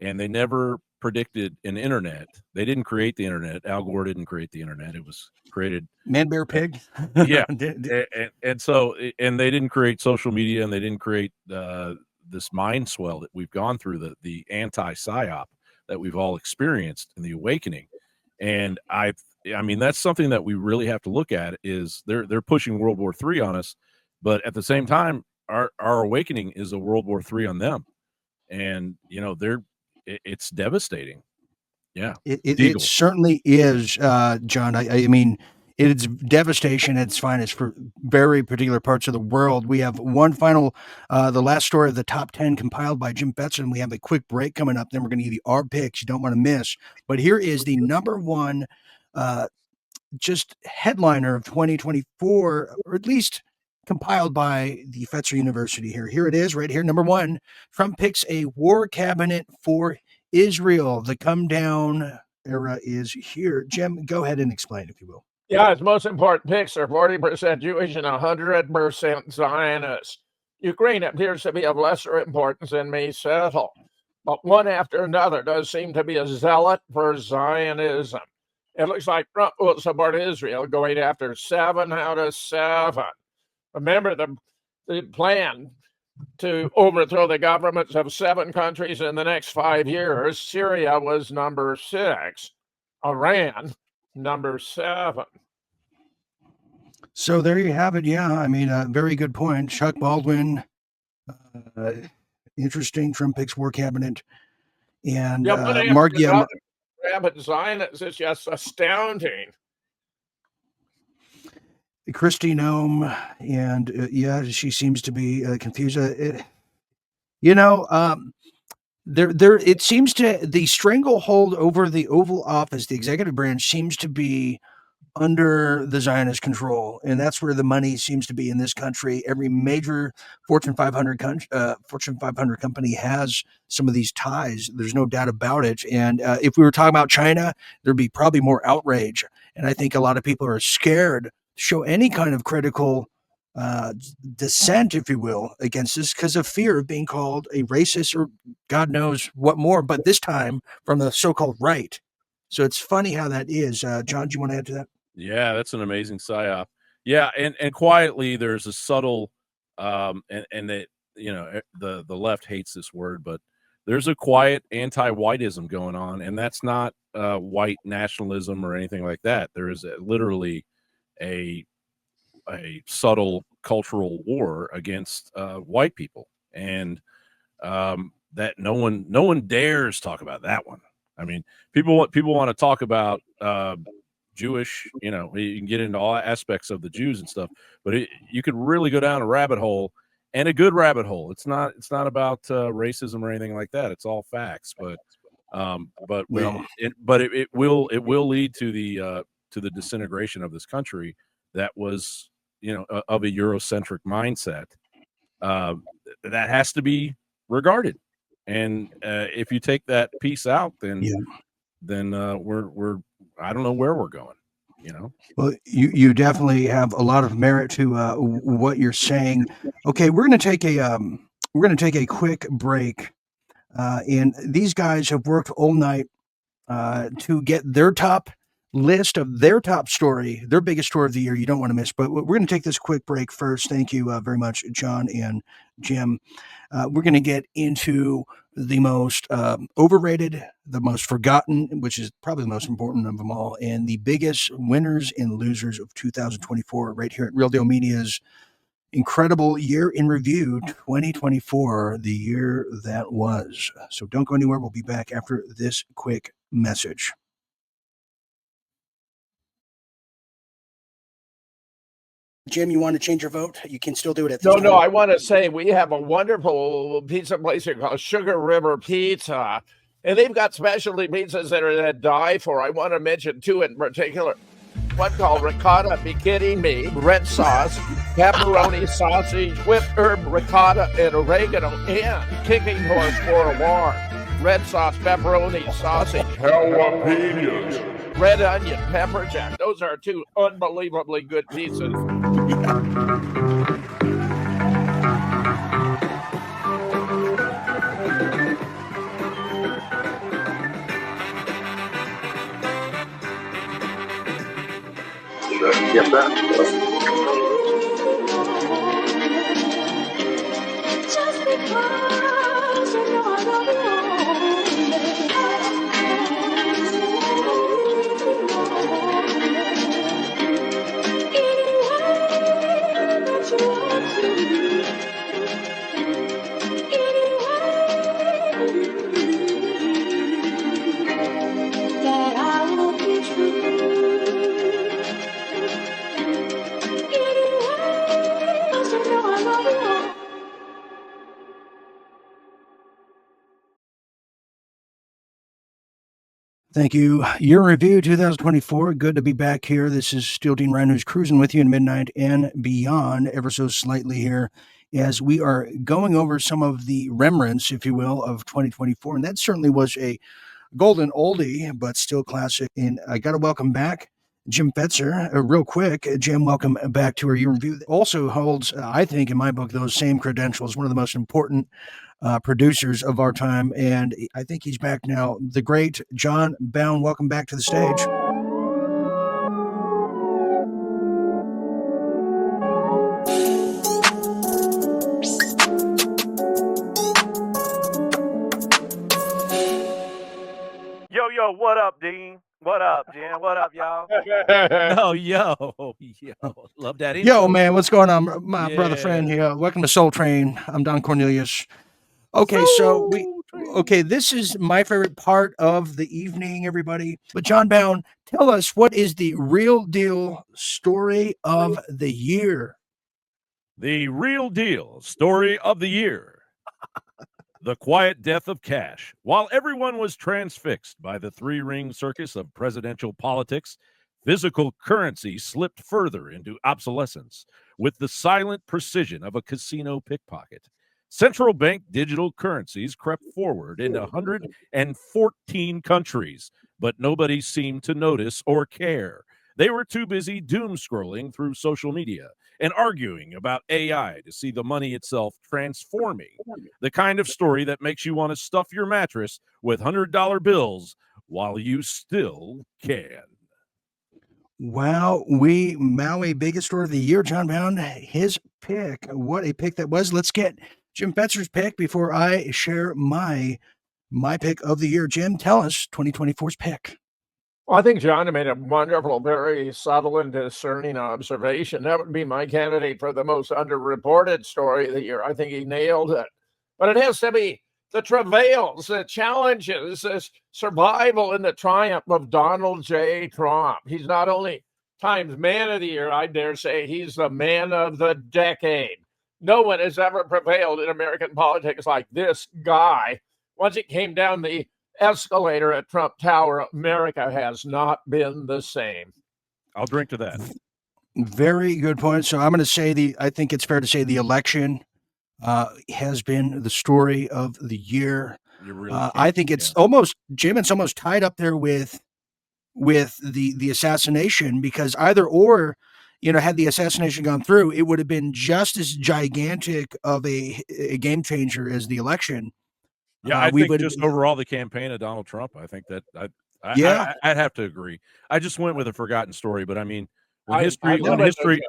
Speaker 2: and they never predicted an internet. They didn't create the internet. Al Gore didn't create the internet. It was created.
Speaker 1: Man, bear, pig.
Speaker 2: Yeah. and they didn't create social media, and they didn't create this mind swell that we've gone through, the anti-psyop that we've all experienced in the awakening. And I mean, that's something that we really have to look at, is they're pushing World War III on us, but at the same time, our awakening is a World War III on them. And, it's devastating. Yeah.
Speaker 1: It certainly is, John. I mean, it's devastation at its finest for very particular parts of the world. We have one final, the last story of the top 10 compiled by Jim Fetzer, and we have a quick break coming up. Then we're going to give you our picks you don't want to miss. But here is the number one just headliner of 2024, or at least compiled by the Fetzer University here. Here it is right here. Number one, Trump picks a war cabinet for Israel. The come down era is here. Jim, go ahead and explain, if you will.
Speaker 3: Yeah, its most important picks are 40% Jewish and 100% Zionist. Ukraine appears to be of lesser importance and may settle, but one after another does seem to be a zealot for Zionism. It looks like Trump will support Israel, going after 7 out of 7. Remember the plan to overthrow the governments of 7 countries in the next 5 years. Syria was number 6. Iran, number 7.
Speaker 1: So there you have it. Yeah, I mean, very good point. Chuck Baldwin, interesting. Trump picks war cabinet. And Mark,
Speaker 3: Rabbit Zionists is just astounding.
Speaker 1: Christy Nome, and she seems to be confused. It seems to, the stranglehold over the Oval Office, the executive branch, seems to be under the Zionist control, and that's where the money seems to be in this country. Every major Fortune 500 company has some of these ties. There's no doubt about it. And if we were talking about China, there'd be probably more outrage. And I think a lot of people are scared show any kind of critical dissent, if you will, against this because of fear of being called a racist or God knows what more, but this time from the so-called right. So it's funny how that is. John, do you want to add to that?
Speaker 2: Yeah, that's an amazing psyop. Yeah, and quietly there's a subtle and that, the left hates this word, but there's a quiet anti-whiteism going on, and that's not white nationalism or anything like that. There is literally a subtle cultural war against white people, and that no one dares talk about that one. I mean, people want to talk about Jewish, you can get into all aspects of the Jews and stuff, but you could really go down a rabbit hole, and a good rabbit hole. It's not about racism or anything like that. It's all facts, but it will lead to the disintegration of this country that was, of a Eurocentric mindset. That has to be regarded. And if you take that piece out, then we're I don't know where we're going.
Speaker 1: Well, you definitely have a lot of merit to what you're saying. Okay, we're going to take a quick break, and these guys have worked all night to get their top list of their top story, their biggest story of the year. You don't want to miss. But we're going to take this quick break first. Thank you very much, John and Jim. We're going to get into the most overrated, the most forgotten, which is probably the most important of them all, and the biggest winners and losers of 2024 right here at Real Deal Media's incredible year in review 2024, the year that was. So don't go anywhere. We'll be back after this quick message. Jim, you want to change your vote? You can still do it at this time.
Speaker 3: No, I want to say we have a wonderful pizza place here called Sugar River Pizza, and they've got specialty pizzas that die for. I want to mention two in particular. One called ricotta, be kidding me, red sauce, pepperoni sausage, whipped herb, ricotta, and oregano, and kicking horse for a war. Red sauce, pepperoni, sausage, jalapenos, red onion, pepper jack. Those are two unbelievably good pizzas.
Speaker 5: Yes, sir.
Speaker 6: Just because you know I love that I will be true.
Speaker 1: Thank you. Year in review 2024. Good to be back here. This is Steel Dean Ryan, who's cruising with you in midnight and beyond, ever so slightly here, as we are going over some of the remnants, if you will, of 2024. And that certainly was a golden oldie, but still classic. And I got to welcome back Jim Fetzer, real quick. Jim, welcome back to our year in review. Also holds, I think, in my book, those same credentials. One of the most important producers of our time, and I think he's back now. The great John Bowne, welcome back to the stage.
Speaker 7: Yo, what up, Dean? What up, Jim? What up, y'all?
Speaker 2: Oh, yo, love that.
Speaker 1: Yo, man, what's going on, my brother friend here? Welcome to Soul Train. I'm Don Cornelius. Okay, this is my favorite part of the evening, everybody. But John Bowne, tell us, what is the real deal story of the year?
Speaker 2: The real deal story of the year. The quiet death of cash. While everyone was transfixed by the three-ring circus of presidential politics, physical currency slipped further into obsolescence with the silent precision of a casino pickpocket. Central bank digital currencies crept forward into 114 countries, but nobody seemed to notice or care. They were too busy doom scrolling through social media and arguing about AI to see the money itself transforming. The kind of story that makes you want to stuff your mattress with $100 bills while you still can.
Speaker 1: Wow, Maui biggest story of the year, John Bowne, his pick. What a pick that was. Let's get Jim Fetzer's pick before I share my pick of the year. Jim, tell us 2024's pick.
Speaker 3: Well, I think John made a wonderful, very subtle and discerning observation. That would be my candidate for the most underreported story of the year. I think he nailed it. But it has to be the travails, the challenges, the survival and the triumph of Donald J. Trump. He's not only Times Man of the Year, I dare say he's the man of the decade. No one has ever prevailed in American politics like this guy. Once it came down the escalator at Trump Tower, America has not been the same.
Speaker 2: I'll drink to that.
Speaker 1: Very good point. So I'm going to say I think it's fair to say the election has been the story of the year. I think it's almost, Jim, it's almost tied up there with the assassination, because either or, had the assassination gone through, it would have been just as gigantic of a game changer as the election.
Speaker 2: Yeah, I think just overall the campaign of Donald Trump, I think that I'd have to agree. I just went with a forgotten story, but I mean, when history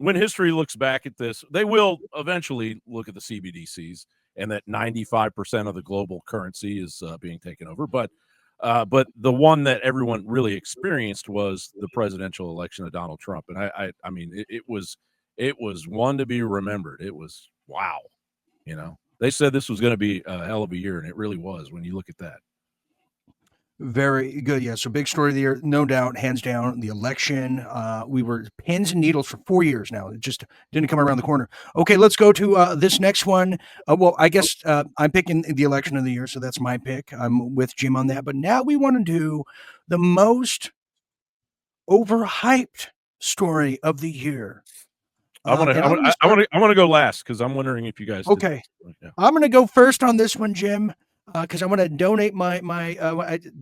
Speaker 2: when history looks back at this, they will eventually look at the CBDCs and that 95% of the global currency is being taken over. But the one that everyone really experienced was the presidential election of Donald Trump. And I mean, it was one to be remembered. It was, wow. They said this was going to be a hell of a year, and it really was when you look at that.
Speaker 1: Very good. Yeah. So big story of the year, no doubt, hands down, the election. We were pins and needles for 4 years now. It just didn't come around the corner. Okay, let's go to this next one. Well, I guess I'm picking the election of the year, so that's my pick. I'm with Jim on that. But now we want to do the most overhyped story of the year.
Speaker 2: I want to go last because I'm wondering if you guys.
Speaker 1: Okay, I'm going to go first on this one, Jim. Because I want to donate my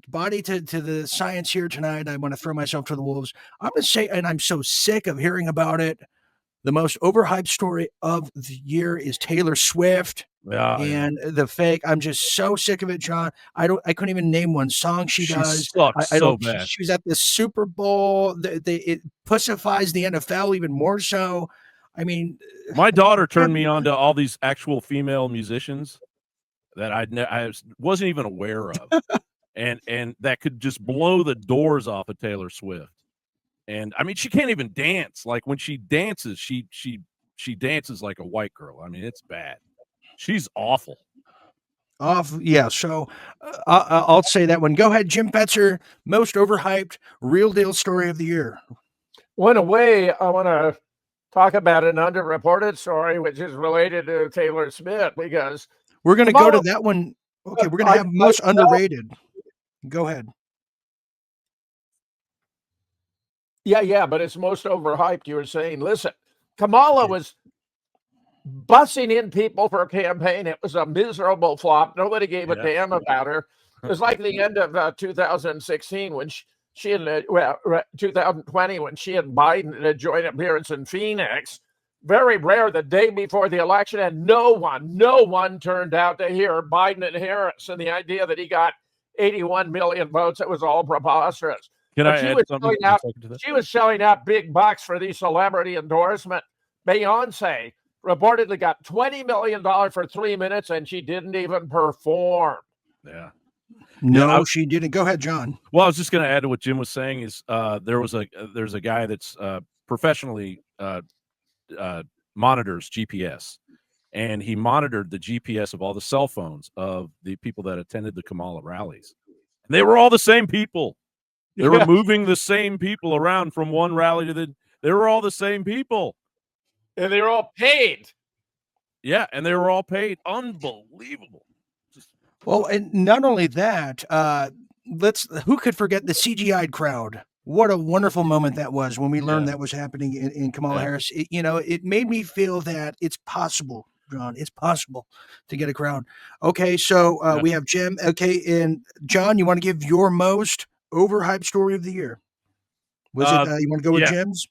Speaker 1: body to the science here tonight. I want to throw myself to the wolves. I'm going to say, and I'm so sick of hearing about it, the most overhyped story of the year is Taylor Swift and the fake. I'm just so sick of it, John. I couldn't even name one song she does.
Speaker 2: Sucks so bad.
Speaker 1: She was at the Super Bowl. It pussifies the NFL even more so. I mean,
Speaker 2: my daughter turned me on to all these actual female musicians that I wasn't even aware of, and that could just blow the doors off of Taylor Swift. And I mean, she can't even dance. Like when she dances, she dances like a white girl. I mean, it's bad. She's awful.
Speaker 1: Yeah. So I'll say that one. Go ahead, Jim Fetzer. Most overhyped, real deal story of the year.
Speaker 3: Well, in a way, I want to talk about an underreported story, which is related to Taylor Swift, because
Speaker 1: we're going to go to that one. Okay, we're going to have most underrated. Go ahead.
Speaker 3: Yeah, but it's most overhyped. You were saying, listen, Kamala was bussing in people for a campaign. It was a miserable flop. Nobody gave a damn about her. It was like the end of 2016 when she and 2020 when she and Biden did a joint appearance in Phoenix. Very rare the day before the election, and no one turned out to hear Biden and Harris. And the idea that he got 81 million votes, it was all preposterous.
Speaker 2: Can I add something?
Speaker 3: She was showing out big bucks for the celebrity endorsement. Beyonce reportedly got $20 million for 3 minutes, and she didn't even perform.
Speaker 2: Yeah.
Speaker 1: No, she didn't. Go ahead, John.
Speaker 2: Well, I was just going to add to what Jim was saying is there's a guy that's professionally monitors GPS, and he monitored the GPS of all the cell phones of the people that attended the Kamala rallies. And they were all the same people. They were moving the same people around from one rally to the. They were all the same people,
Speaker 3: and they were all paid.
Speaker 2: Yeah, and they were all paid. Unbelievable.
Speaker 1: Well, and not only that, who could forget the CGI'd crowd? What a wonderful moment that was when we learned that was happening in Kamala Harris. It made me feel that it's possible, John. It's possible to get a crowd. Okay, so we have Jim. Okay, and John, you want to give your most overhyped story of the year? Was it you want to go with Jim's?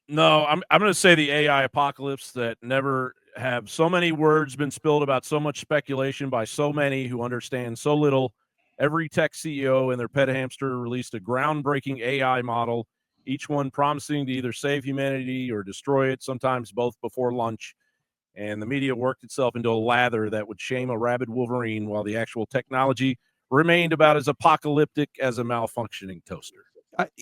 Speaker 2: No, I'm going to say the AI apocalypse, that never have so many words been spilled about so much speculation by so many who understand so little. Every tech CEO and their pet hamster released a groundbreaking AI model, each one promising to either save humanity or destroy it, sometimes both before lunch. And the media worked itself into a lather that would shame a rabid Wolverine, while the actual technology remained about as apocalyptic as a malfunctioning toaster.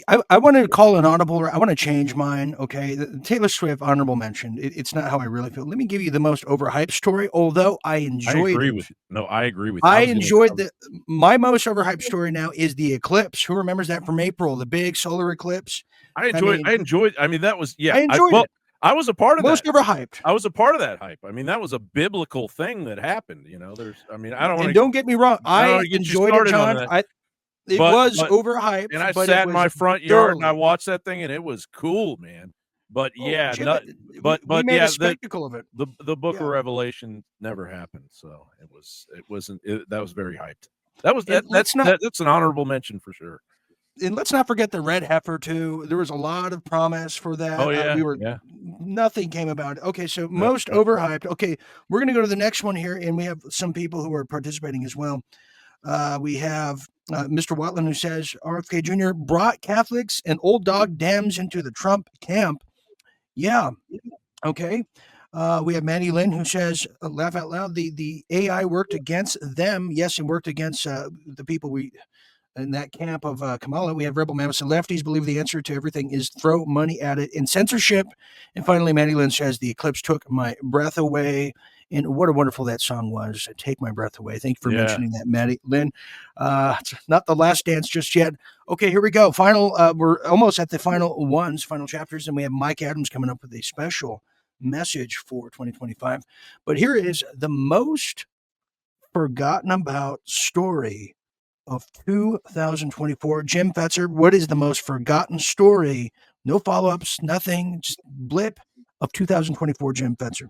Speaker 1: I want to call an audible. I want to change mine. Okay, the Taylor Swift honorable mention. It's not how I really feel. Let me give you the most overhyped story. Although I enjoyed it.
Speaker 2: I agree with you.
Speaker 1: I enjoyed my most overhyped story now is the eclipse. Who remembers that from April? The big solar eclipse.
Speaker 2: I enjoyed. I mean, that was
Speaker 1: I enjoyed it.
Speaker 2: I was a part of
Speaker 1: most
Speaker 2: that.
Speaker 1: Most overhyped.
Speaker 2: I was a part of that hype. I mean, that was a biblical thing that happened. I don't want to.
Speaker 1: Don't get me wrong. I enjoyed it, John. It was overhyped.
Speaker 2: And I sat in my front yard and I watched that thing, and it was cool, man. But
Speaker 1: we made a spectacle of it.
Speaker 2: The Book of Revelation never happened, so it wasn't. That was very hyped. That's an honorable mention for sure.
Speaker 1: And let's not forget the red heifer too. There was a lot of promise for that.
Speaker 2: Oh yeah,
Speaker 1: nothing came about it. Okay, so most overhyped. Okay, we're gonna go to the next one here, and we have some people who are participating as well. We have Mr. Watland, who says RFK Jr. brought Catholics and old dog Dems into the Trump camp. Yeah. Okay. We have Maddie Lynn who says, laugh out loud, the AI worked against them. Yes, and worked against the people we in that camp of Kamala. We have Rebel Mammoths and lefties believe the answer to everything is throw money at it in censorship. And finally, Maddie Lynn says, the eclipse took my breath away. And what a wonderful that song was. Take my breath away. Thank you for mentioning that, Maddie Lynn. It's not the last dance just yet. Okay, here we go. Final. We're almost at the final chapters, and we have Mike Adams coming up with a special message for 2025. But here is the most forgotten about story of 2024. Jim Fetzer, what is the most forgotten story? No follow-ups, nothing, just blip of 2024, Jim Fetzer.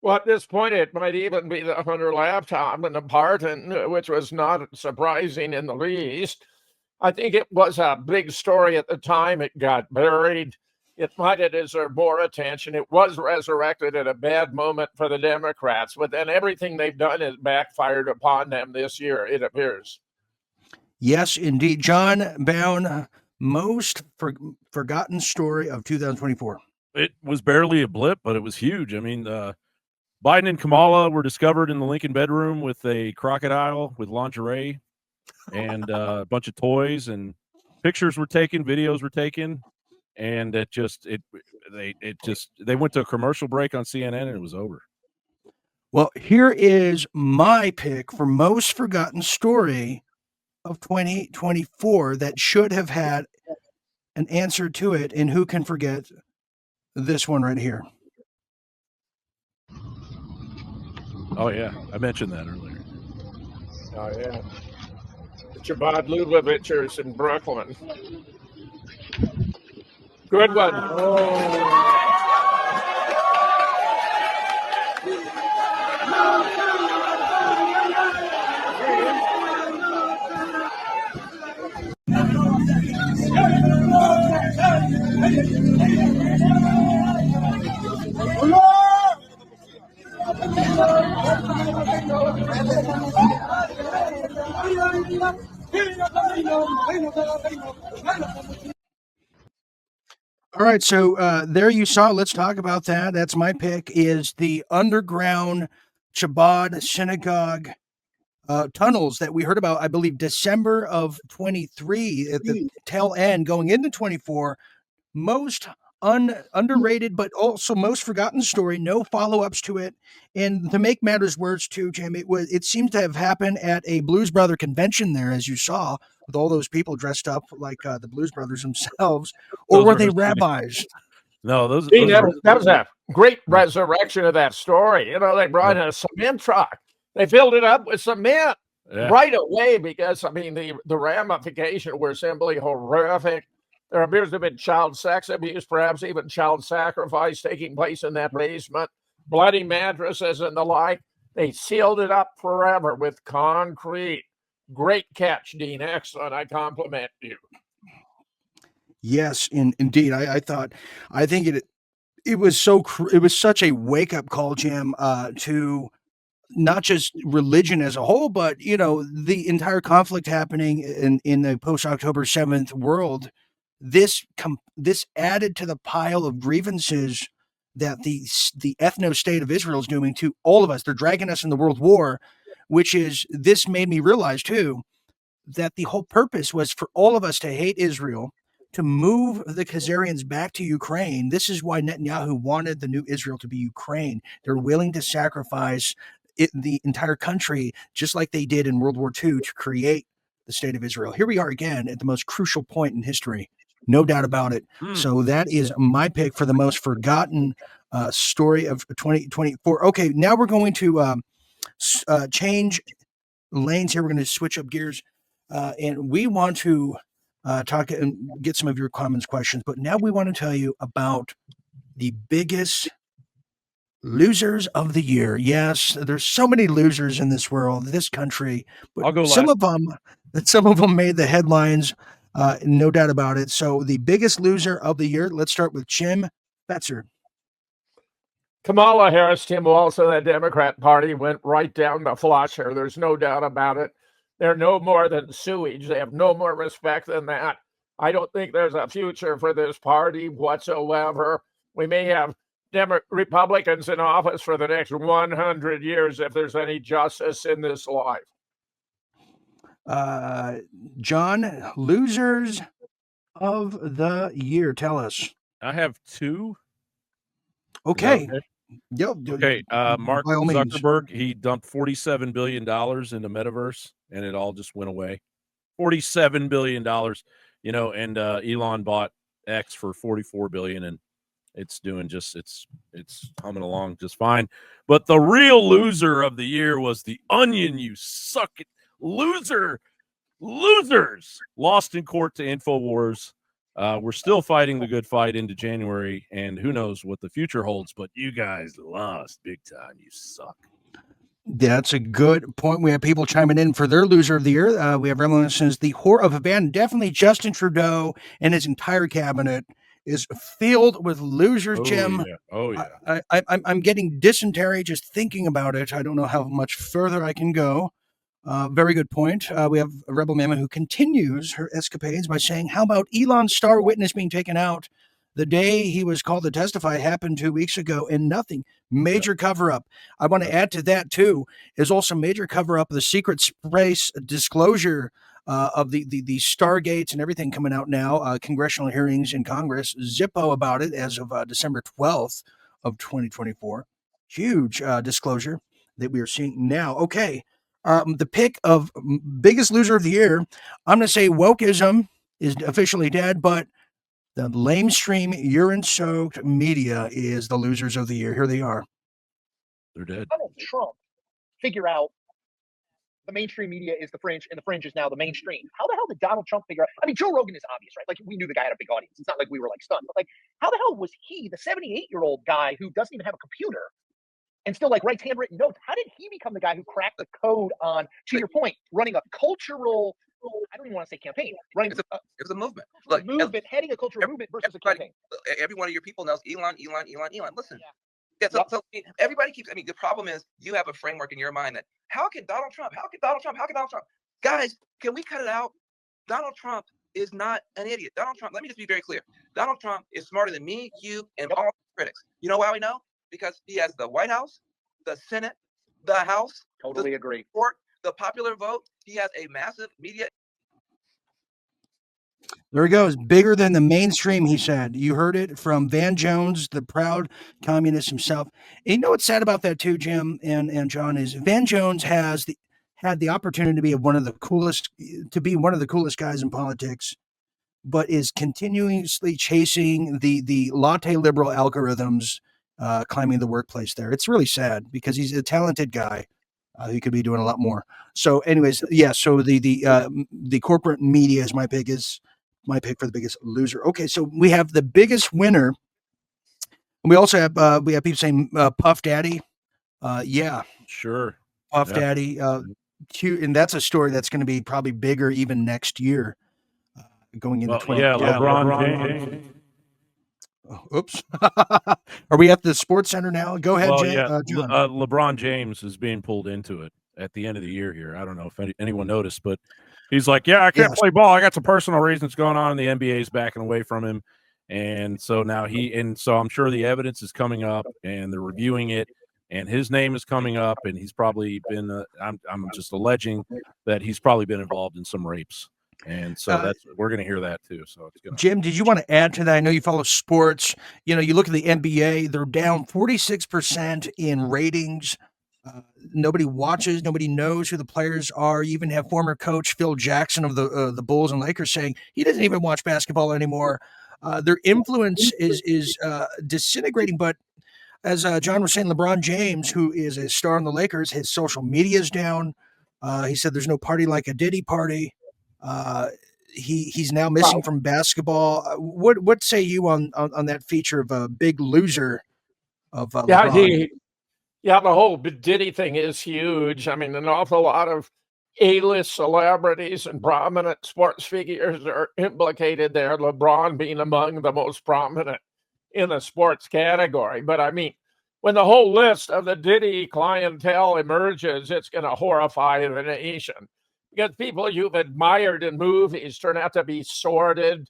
Speaker 3: Well, at this point, it might even be the Hunter laptop in the pardon, which was not surprising in the least. I think it was a big story at the time. It got buried. It might have deserved more attention. It was resurrected at a bad moment for the Democrats, but then everything they've done has backfired upon them this year, it appears.
Speaker 1: Yes, indeed. John Bowne, most forgotten story of 2024.
Speaker 2: It was barely a blip, but it was huge. I mean, Biden and Kamala were discovered in the Lincoln bedroom with a crocodile with lingerie and a bunch of toys, and pictures were taken, videos were taken, and they went to a commercial break on CNN and it was over.
Speaker 1: Well, here is my pick for most forgotten story of 2024 that should have had an answer to it, and who can forget this one right here?
Speaker 2: Oh yeah, I mentioned that earlier.
Speaker 3: Oh yeah, the Chabad Lubovichers in Brooklyn. Good one.
Speaker 1: All right, so there you saw. Let's talk about that. That's my pick. Is the underground Chabad synagogue tunnels that we heard about? I believe December of 23 at the tail end, going into 24. Most underrated, but also most forgotten story. No follow-ups to it. And to make matters worse, too, Jim, it seems to have happened at a Blues Brother convention there, as you saw, with all those people dressed up like the Blues Brothers themselves. Or were they rabbis?
Speaker 2: No,
Speaker 3: that was a great resurrection of that story. You know, they brought in a cement truck. They filled it up with cement right away because, I mean, the ramifications were simply horrific. There appears to have been child sex abuse, perhaps even child sacrifice taking place in that basement, bloody mattresses and the like. They sealed it up forever with concrete. Great catch, Dean. Excellent. I compliment you.
Speaker 1: Yes, indeed. I think it was such a wake up call, Jim, to not just religion as a whole, but the entire conflict happening in the post October 7th world. This added to the pile of grievances that the ethno state of Israel is doing to all of us. They're dragging us in the world war, this made me realize too that the whole purpose was for all of us to hate Israel, to move the Khazarians back to Ukraine. This is why Netanyahu wanted the new Israel to be Ukraine. They're willing to sacrifice the entire country, just like they did in World War II, to create the state of Israel. Here we are again at the most crucial point in history. No doubt about it. So that is my pick for the most forgotten story of 2024. Okay, now we're going to change lanes here. We're going to switch up gears, and we want to talk and get some of your comments, questions. But now we want to tell you about the biggest losers of the year. Yes, there's so many losers in this world, this country. But
Speaker 2: I'll go
Speaker 1: some
Speaker 2: last.
Speaker 1: of them made the headlines. No doubt about it. So the biggest loser of the year, let's start with Jim Fetzer.
Speaker 3: Kamala Harris, Tim Walz, and the Democrat Party went right down the flusher. There's no doubt about it. They're no more than sewage. They have no more respect than that. I don't think there's a future for this party whatsoever. We may have Republicans in office for the next 100 years if there's any justice in this life.
Speaker 1: John, losers of the year. Tell us.
Speaker 2: I have two.
Speaker 1: Okay.
Speaker 2: Yep. Okay. Mark
Speaker 1: by all means.
Speaker 2: Zuckerberg, he dumped $47 billion into metaverse, and it all just went away. $47 billion, and Elon bought X for $44 billion, and it's doing it's humming along just fine. But the real loser of the year was The Onion. You suck it, losers lost in court to InfoWars. We're still fighting the good fight into January, and who knows what the future holds, but you guys lost big time. You suck.
Speaker 1: That's a good point. We have people chiming in for their loser of the year. We have Remlin says the whore of a ban. Definitely Justin Trudeau and his entire cabinet is filled with losers, Jim.
Speaker 2: Yeah. Oh, yeah.
Speaker 1: I'm getting dysentery just thinking about it. I don't know how much further I can go. Very good point. We have a Rebel Mama who continues her escapades by saying, how about Elon's star witness being taken out? The day he was called to testify happened 2 weeks ago and nothing. Major cover-up. I want to add to that, too, is also major cover-up of the secret space disclosure of the Stargates and everything coming out now. Congressional hearings in Congress. Zippo about it as of December 12th of 2024. Huge disclosure that we are seeing now. Okay. The pick of biggest loser of the year, I'm going to say wokeism is officially dead, but the lamestream, urine-soaked media is the losers of the year. Here they are.
Speaker 2: They're dead.
Speaker 5: Donald Trump figure out the mainstream media is the fringe, and the fringe is now the mainstream. How the hell did Donald Trump figure out? I mean, Joe Rogan is obvious, right? Like, we knew the guy had a big audience. It's not like we were, like, stunned. But, like, how the hell was he, the 78-year-old guy who doesn't even have a computer and still, like, writes handwritten notes, how did he become the guy who cracked the code on, to your point, running a cultural, I don't even want to say campaign, running
Speaker 8: it was a movement.
Speaker 5: Look, heading a cultural movement versus a campaign.
Speaker 8: Every one of your people knows Elon. Listen. Yeah, so everybody keeps, the problem is you have a framework in your mind that, how can Donald Trump? Guys, can we cut it out? Donald Trump is not an idiot. Donald Trump, let me just be very clear. Donald Trump is smarter than me, you, and all critics. You know why we know? Because he has the White House, the Senate, the House.
Speaker 5: Totally agree.
Speaker 8: Court, the popular vote. He has a massive media.
Speaker 1: There he goes. Bigger than the mainstream, he said. You heard it from Van Jones, the proud communist himself. And you know what's sad about that too, Jim and John, is Van Jones had the opportunity to be one of the coolest guys in politics, but is continuously chasing the latte liberal algorithms, climbing the workplace there. It's really sad because he's a talented guy. He could be doing a lot more. So anyways, yeah, so the corporate media is my pick for the biggest loser. Okay, so we have the biggest winner. And we also have people saying Puff Daddy. Yeah.
Speaker 2: Sure.
Speaker 1: Puff Daddy. And that's a story that's going to be probably bigger even next year. Going into 20.
Speaker 2: Yeah, LeBron James.
Speaker 1: Oops. Are we at the Sports Center now? Go ahead, Jay.
Speaker 2: John. LeBron James is being pulled into it at the end of the year here. I don't know if anyone noticed, but he's like, yeah, I can't play ball. I got some personal reasons going on, and the NBA is backing away from him. And so now so I'm sure the evidence is coming up, and they're reviewing it, and his name is coming up, and he's probably been, I'm just alleging that he's probably been involved in some rapes. And so we're going to hear that too. So it's
Speaker 1: Jim, did you want to add to that? I know you follow sports. You know, you look at the NBA; they're down 46% in ratings. Nobody watches. Nobody knows who the players are. You even have former coach Phil Jackson of the Bulls and Lakers saying he doesn't even watch basketball anymore. Their influence is disintegrating. But as John was saying, LeBron James, who is a star in the Lakers, his social media is down. He said there's no party like a Diddy party. He's now missing from basketball. What say you on that feature of a big loser of LeBron?
Speaker 3: The whole Diddy thing is huge. I mean, an awful lot of A-list celebrities and prominent sports figures are implicated there, LeBron being among the most prominent in the sports category. But I mean, when the whole list of the Diddy clientele emerges, it's going to horrify the nation. Because people you've admired in movies turn out to be sordid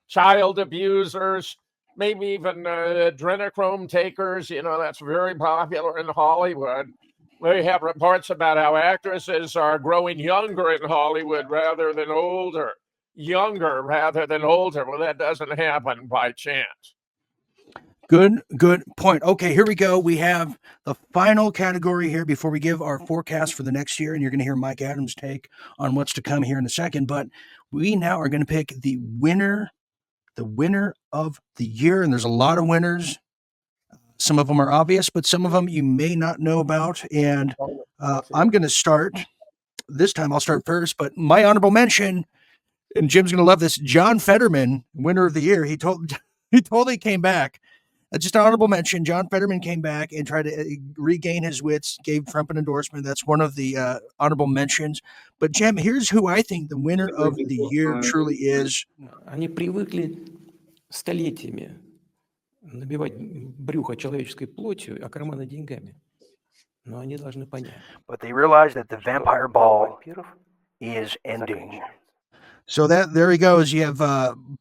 Speaker 3: child abusers, maybe even adrenochrome takers. That's very popular in Hollywood. We have reports about how actresses are growing younger in Hollywood rather than older. Younger rather than older. Well, that doesn't happen by chance.
Speaker 1: Good point. Okay, here we go. We have the final category here before we give our forecast for the next year, and you're going to hear Mike Adams' take on what's to come here in a second. But we now are going to pick the winner of the year, and there's a lot of winners. Some of them are obvious, but some of them you may not know about. And I'm going to start. This time I'll start first, but my honorable mention, and Jim's going to love this, John Fetterman, winner of the year. He totally came back. Just an honorable mention, John Fetterman came back and tried to regain his wits, gave Trump an endorsement. That's one of the honorable mentions. But, Jim, here's who I think the winner of the year truly is.
Speaker 9: Они привыкли столетиями набивать брюхо человеческой плотью, а карманы деньгами. Но они должны понять.
Speaker 10: But they realize that the vampire ball is ending.
Speaker 1: So there he goes. You have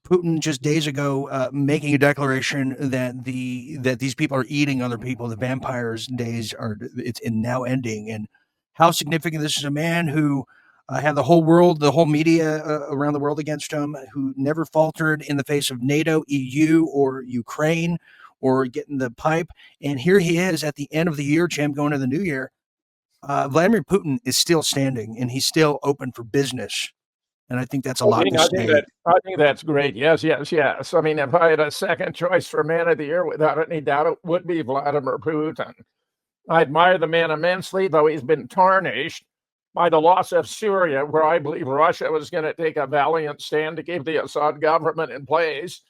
Speaker 1: Putin just days ago making a declaration that these people are eating other people. The vampires' days it's now ending. And how significant this is. A man who had the whole world, the whole media around the world against him, who never faltered in the face of NATO, EU, or Ukraine, or getting the pipe. And here he is at the end of the year, Jim, going to the new year. Vladimir Putin is still standing, and he's still open for business. And I think that's a lot to say.
Speaker 3: I think that's great. Yes. I mean, if I had a second choice for man of the year, without any doubt, it would be Vladimir Putin. I admire the man immensely, though he's been tarnished by the loss of Syria, where I believe Russia was going to take a valiant stand to keep the Assad government in place.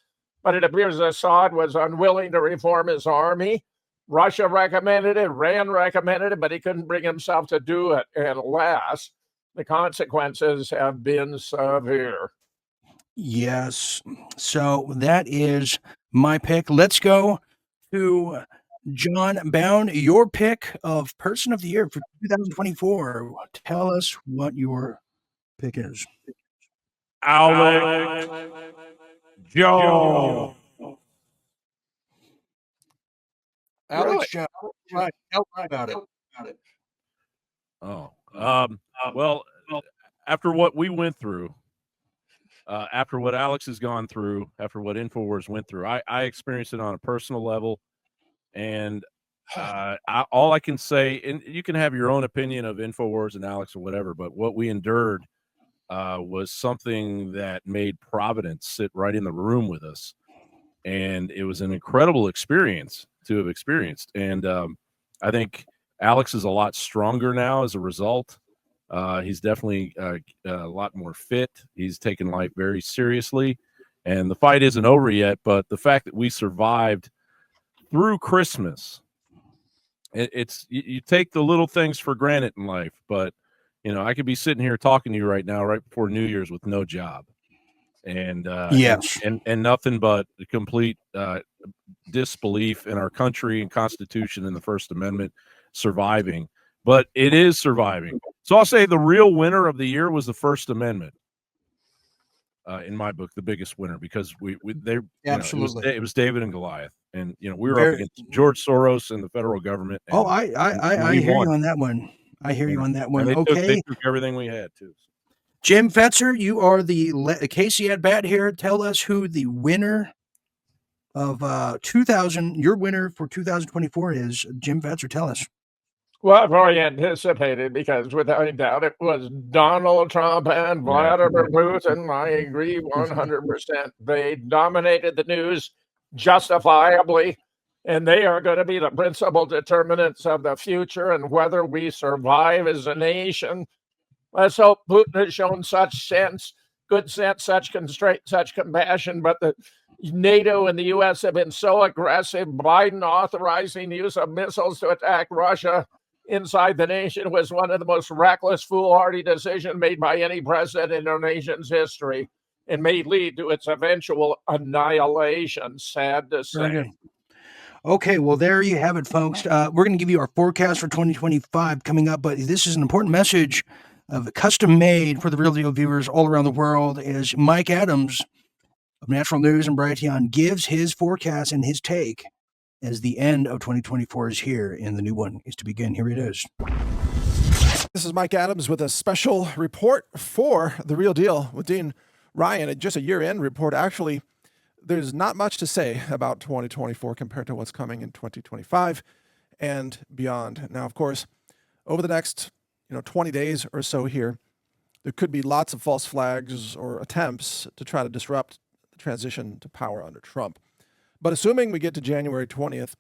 Speaker 3: But it appears Assad was unwilling to reform his army. Russia recommended it, Iran recommended it, but he couldn't bring himself to do it. And alas, the consequences have been severe.
Speaker 1: Yes. So that is my pick. Let's go to John Bowne, your pick of Person of the Year for 2024. Tell us what your pick is.
Speaker 2: Alex Jones.
Speaker 1: Alex Jones. Right. Tell me about it.
Speaker 2: Oh, well, after what we went through, after what Alex has gone through, after what InfoWars went through, I experienced it on a personal level. And all I can say, and you can have your own opinion of InfoWars and Alex or whatever, but what we endured was something that made Providence sit right in the room with us. And it was an incredible experience to have experienced. And I think Alex is a lot stronger now as a result. He's definitely a lot more fit. He's taken life very seriously. And the fight isn't over yet, but the fact that we survived through Christmas, it's you take the little things for granted in life. But, I could be sitting here talking to you right now, right before New Year's, with no job. And
Speaker 1: yes,
Speaker 2: and nothing but complete disbelief in our country and Constitution and the First Amendment surviving. But it is surviving. So I'll say the real winner of the year was the First Amendment. In my book, the biggest winner, because
Speaker 1: absolutely
Speaker 2: it was David and Goliath, and we were up against George Soros and the federal government. And,
Speaker 1: I hear you on that one. I hear you on that one.
Speaker 2: They took everything we had too.
Speaker 1: Jim Fetzer, you are the Casey at bat here. Tell us who the winner of your winner for 2024 is. Jim Fetzer, tell us.
Speaker 3: Well, I've already anticipated, because without any doubt it was Donald Trump and Vladimir Putin. I agree 100%. They dominated the news justifiably, and they are going to be the principal determinants of the future and whether we survive as a nation. Let's hope Putin has shown such sense, good sense, such constraint, such compassion, but the NATO and the U.S. have been so aggressive. Biden authorizing the use of missiles to attack Russia inside the nation was one of the most reckless, foolhardy decisions made by any president in our nation's history, and may lead to its eventual annihilation. Sad to say.
Speaker 1: Okay, well, there you have it, folks. We're going to give you our forecast for 2025 coming up, but this is an important message of custom made for the Real Deal viewers all around the world. Is Mike Adams of Natural News and Brighteon gives his forecast and his take as the end of 2024 is here and the new one is to begin. Here it is.
Speaker 11: This is Mike Adams with a special report for The Real Deal with Dean Ryan. Just a year-end report. Actually, there's not much to say about 2024 compared to what's coming in 2025 and beyond. Now, of course, over the next 20 days or so here, there could be lots of false flags or attempts to try to disrupt the transition to power under Trump. But assuming we get to January 20th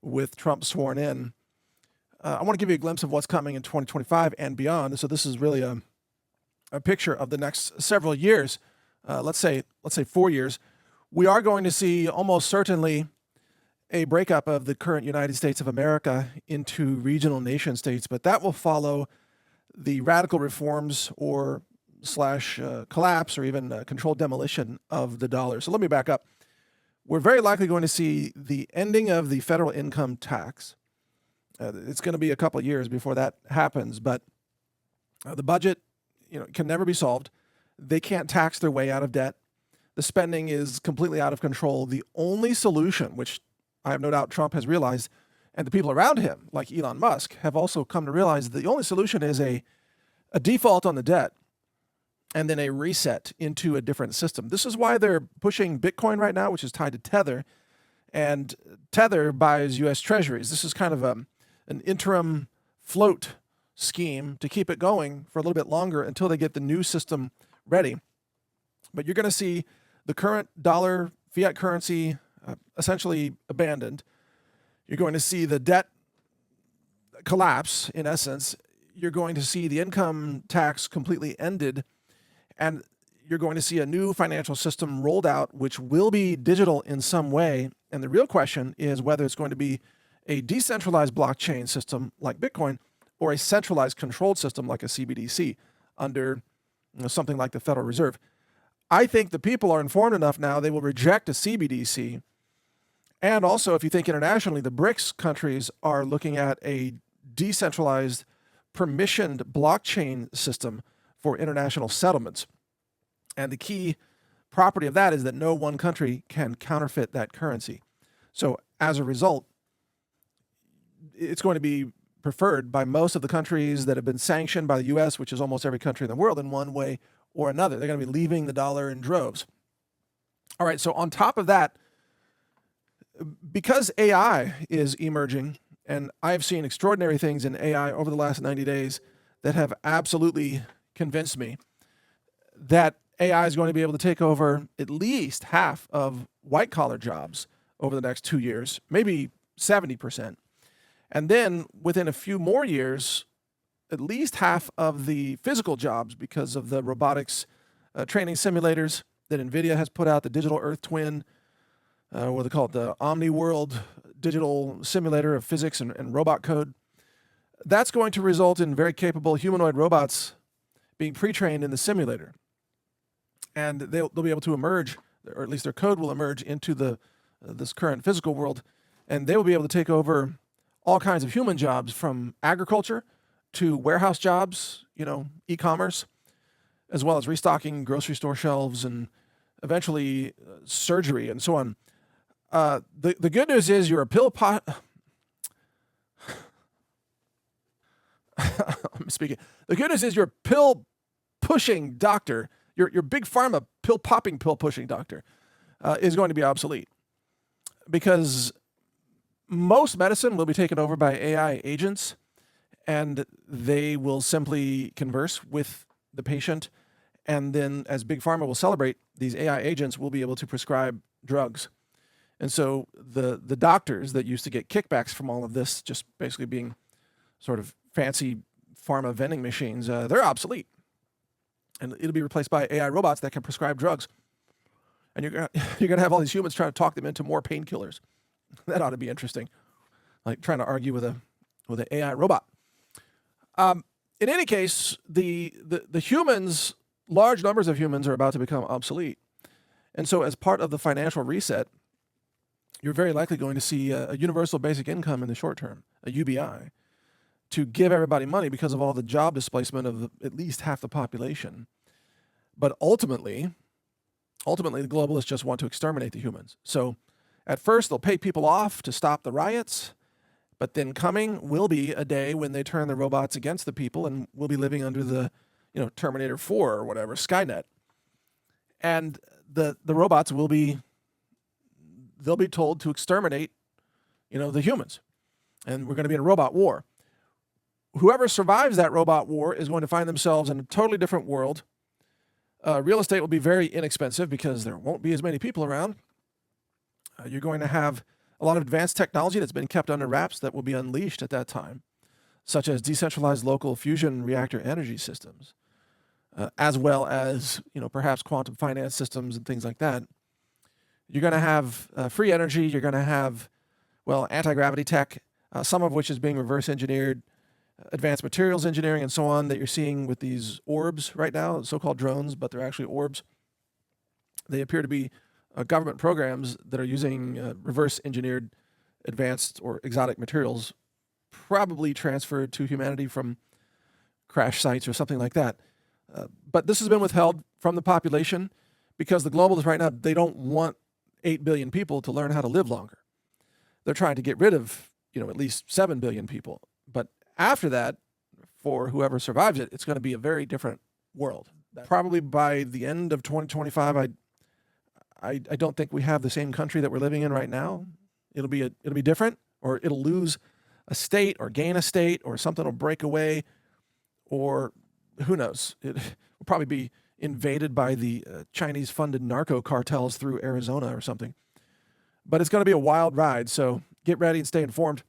Speaker 11: with Trump sworn in, I want to give you a glimpse of what's coming in 2025 and beyond. So this is really a picture of the next several years. Let's say 4 years. We are going to see almost certainly a breakup of the current United States of America into regional nation states, but that will follow the radical reforms or collapse or even controlled demolition of the dollar. So let me back up. We're very likely going to see the ending of the federal income tax. It's going to be a couple of years before that happens, but the budget, can never be solved. They can't tax their way out of debt. The spending is completely out of control. The only solution, which I have no doubt Trump has realized, and the people around him, like Elon Musk, have also come to realize that the only solution is a default on the debt and then a reset into a different system. This is why they're pushing Bitcoin right now, which is tied to Tether, and Tether buys U.S. Treasuries. This is kind of an interim float scheme to keep it going for a little bit longer until they get the new system ready. But you're going to see the current dollar fiat currency essentially abandoned. You're going to see the debt collapse, in essence. You're going to see the income tax completely ended, and you're going to see a new financial system rolled out, which will be digital in some way. And the real question is whether it's going to be a decentralized blockchain system like Bitcoin or a centralized controlled system like a CBDC under something like the Federal Reserve. I think the people are informed enough now they will reject a CBDC. And also, if you think internationally, the BRICS countries are looking at a decentralized, permissioned blockchain system for international settlements. And the key property of that is that no one country can counterfeit that currency. So as a result, it's going to be preferred by most of the countries that have been sanctioned by the U.S., which is almost every country in the world in one way or another. They're going to be leaving the dollar in droves. All right, so on top of that, because AI is emerging, and I've seen extraordinary things in AI over the last 90 days that have absolutely convinced me that AI is going to be able to take over at least half of white-collar jobs over the next 2 years, maybe 70%. And then within a few more years, at least half of the physical jobs because of the robotics training simulators that NVIDIA has put out, the digital Earth Twin, what they call it, the Omni World digital simulator of physics and robot code. That's going to result in very capable humanoid robots being pre-trained in the simulator. And they'll be able to emerge, or at least their code will emerge into this current physical world, and they will be able to take over all kinds of human jobs, from agriculture to warehouse jobs, e-commerce, as well as restocking grocery store shelves and eventually surgery and so on. The good news is you're a pill pot. I'm speaking. The good news is you're a pill pushing doctor. Your big pharma pill pushing doctor is going to be obsolete, because most medicine will be taken over by AI agents, and they will simply converse with the patient. And then, as Big Pharma will celebrate, these AI agents will be able to prescribe drugs. And so the doctors that used to get kickbacks from all of this, just basically being sort of fancy pharma vending machines, they're obsolete. And it'll be replaced by AI robots that can prescribe drugs. And you're gonna have all these humans trying to talk them into more painkillers. That ought to be interesting, like trying to argue with an AI robot. In any case, the humans, large numbers of humans, are about to become obsolete. And so as part of the financial reset, you're very likely going to see a universal basic income in the short term, a UBI, to give everybody money because of all the job displacement of at least half the population. But ultimately, ultimately, the globalists just want to exterminate the humans. So at first, they'll pay people off to stop the riots, but then coming will be a day when they turn the robots against the people, and we'll be living under the, Terminator 4 or whatever, Skynet. And the robots they'll be told to exterminate, the humans. And we're going to be in a robot war. Whoever survives that robot war is going to find themselves in a totally different world. Real estate will be very inexpensive because there won't be as many people around. You're going to have a lot of advanced technology that's been kept under wraps that will be unleashed at that time, such as decentralized local fusion reactor energy systems, as well as, perhaps quantum finance systems and things like that. You're going to have free energy. You're going to have, anti-gravity tech, some of which is being reverse engineered, advanced materials engineering, and so on, that you're seeing with these orbs right now, so-called drones, but they're actually orbs. They appear to be government programs that are using reverse engineered advanced or exotic materials, probably transferred to humanity from crash sites or something like that. But this has been withheld from the population because the globalists right now, they don't want 8 billion people to learn how to live longer. They're trying to get rid of, at least 7 billion people. But after that, for whoever survives it, it's going to be a very different world. Probably by the end of 2025, I don't think we have the same country that we're living in right now. It'll be different, or it'll lose a state or gain a state, or something will break away, or who knows? It will probably be invaded by the Chinese-funded narco cartels through Arizona or something. But it's going to be a wild ride, so get ready and stay informed.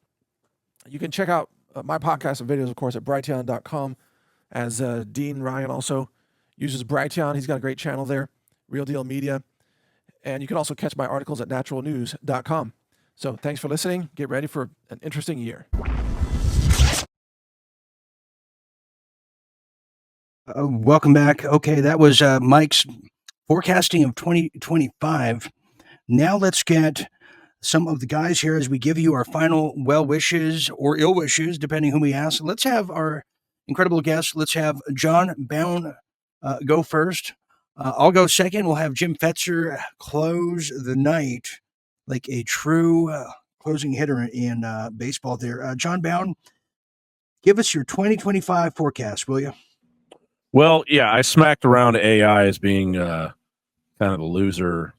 Speaker 11: You can check out my podcast and videos, of course, at Brighteon.com, as Dean Ryan also uses Brighteon. He's got a great channel there, Real Deal Media. And you can also catch my articles at naturalnews.com. So thanks for listening. Get ready for an interesting year.
Speaker 1: Welcome back. Okay, that was Mike's forecasting of 2025. Now let's get some of the guys here as we give you our final well wishes or ill wishes, depending who we ask. Let's have our incredible guest. Let's have John Bowne go first. I'll go second. We'll have Jim Fetzer close the night like a true closing hitter in baseball there. John Bowne, give us your 2025 forecast, will you?
Speaker 2: Well, yeah, I smacked around AI as being kind of the loser,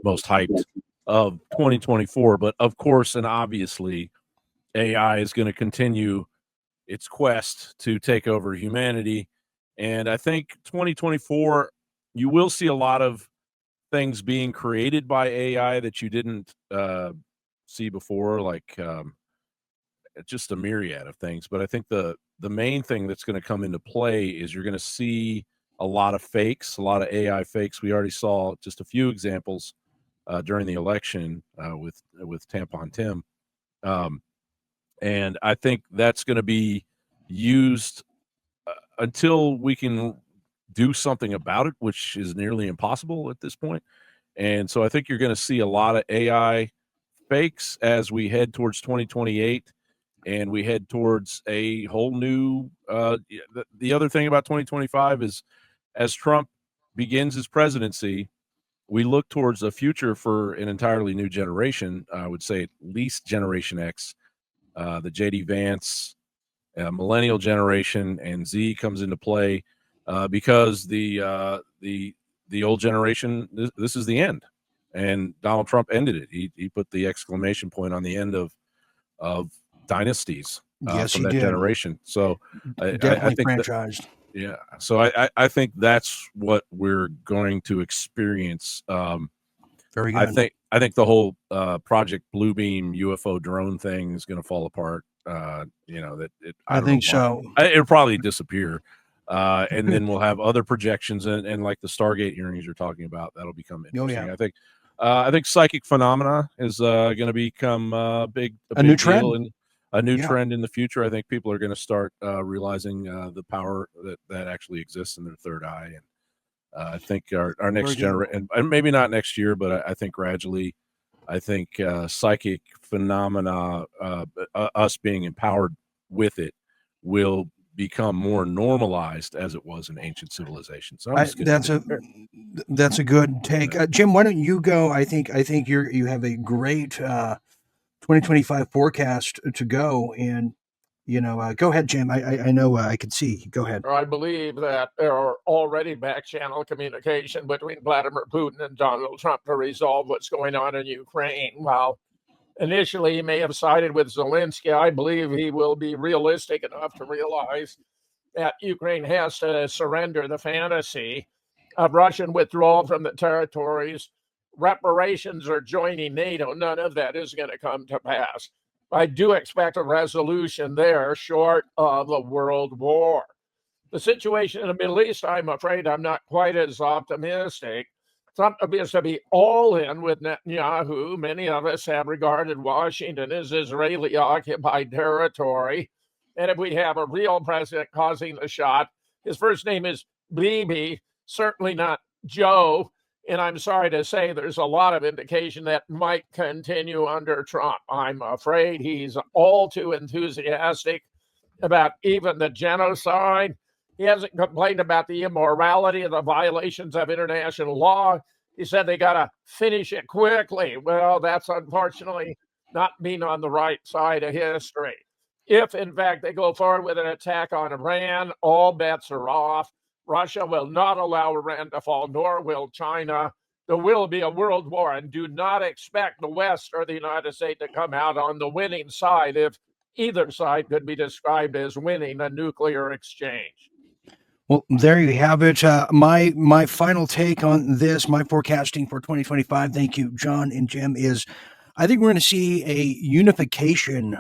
Speaker 2: most hyped of 2024. But of course, and obviously, AI is going to continue its quest to take over humanity. And I think 2024, you will see a lot of things being created by AI that you didn't see before, like just a myriad of things. But I think the main thing that's going to come into play is you're going to see a lot of fakes, a lot of AI fakes. We already saw just a few examples during the election with Tampon Tim. And I think that's going to be used until we can do something about it, which is nearly impossible at this point. And so I think you're going to see a lot of AI fakes as we head towards 2028 and we head towards a whole new the other thing about 2025 is as Trump begins his presidency, we look towards a future for an entirely new generation. I would say at least Generation X, the JD Vance, millennial generation, and Z comes into play because the old generation, this is the end, and Donald Trump ended it. He put the exclamation point on the end of dynasties
Speaker 1: Yes,
Speaker 2: from
Speaker 1: he
Speaker 2: that
Speaker 1: did.
Speaker 2: generation. So
Speaker 1: Definitely
Speaker 2: I think
Speaker 1: franchised.
Speaker 2: yeah. So I think that's what we're going to experience.
Speaker 1: Very good.
Speaker 2: I think the whole Project Bluebeam UFO drone thing is going to fall apart. I don't
Speaker 1: think
Speaker 2: know
Speaker 1: so.
Speaker 2: It'll probably disappear. And then we'll have other projections and like the Stargate hearings you're talking about, that'll become interesting.
Speaker 1: yeah.
Speaker 2: I think psychic phenomena is going to become a big
Speaker 1: new
Speaker 2: deal
Speaker 1: trend.
Speaker 2: and a new
Speaker 1: Yeah.
Speaker 2: trend in the future. I think people are going to start realizing the power that actually exists in their third eye. And I think our next generation, and maybe not next year, but I think gradually, I think psychic phenomena, us being empowered with it, will become more normalized as it was in ancient civilizations. So
Speaker 1: that's a good take, Jim. Why don't you go? I think you have a great 2025 forecast to go, and go ahead, Jim. I know I can see. Go ahead.
Speaker 3: I believe that there are already back channel communication between Vladimir Putin and Donald Trump to resolve what's going on in Ukraine. While initially he may have sided with Zelensky, I believe he will be realistic enough to realize that Ukraine has to surrender the fantasy of Russian withdrawal from the territories, reparations, or joining NATO. None of that is going to come to pass. I do expect a resolution there short of a world war. The situation in the Middle East, I'm afraid I'm not quite as optimistic. Trump appears to be all in with Netanyahu. Many of us have regarded Washington as Israeli-occupied territory. And if we have a real president causing the shot, his first name is Bibi, certainly not Joe. And I'm sorry to say there's a lot of indication that might continue under Trump. I'm afraid he's all too enthusiastic about even the genocide. He hasn't complained about the immorality of the violations of international law. He said they got to finish it quickly. Well, that's unfortunately not being on the right side of history. If, in fact, they go forward with an attack on Iran, all bets are off. Russia will not allow Iran to fall, nor will China. There will be a world war, and do not expect the West or the United States to come out on the winning side if either side could be described as winning a nuclear exchange.
Speaker 1: Well, there you have it. My final take on this, my forecasting for 2025, thank you, John and Jim, is I think we're going to see a unification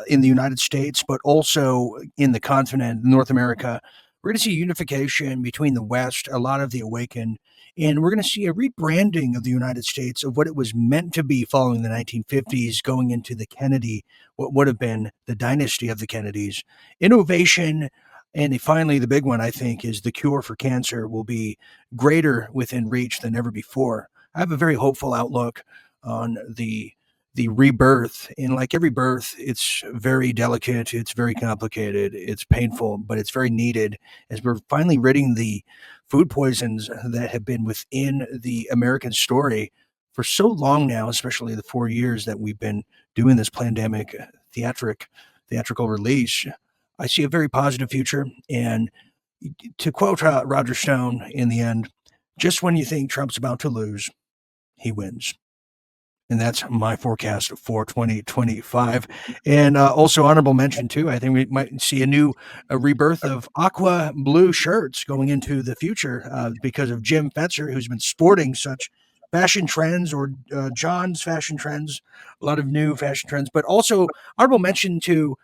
Speaker 1: in the United States, but also in the continent, North America. We're going to see unification between the West, a lot of the awakened, and we're going to see a rebranding of the United States of what it was meant to be following the 1950s, going into the Kennedy, what would have been the dynasty of the Kennedys. Innovation, and finally, the big one, I think, is the cure for cancer will be greater within reach than ever before. I have a very hopeful outlook on the rebirth. And like every birth, it's very delicate, it's very complicated, it's painful, but it's very needed as we're finally ridding the food poisons that have been within the American story for so long now, especially the 4 years that we've been doing this pandemic theatrical release. I see a very positive future. And to quote Roger Stone in the end, just when you think Trump's about to lose, he wins. And that's my forecast for 2025. And also honorable mention, too, I think we might see a rebirth of aqua blue shirts going into the future because of Jim Fetzer, who's been sporting such fashion trends, or John's fashion trends, a lot of new fashion trends. But also honorable mention to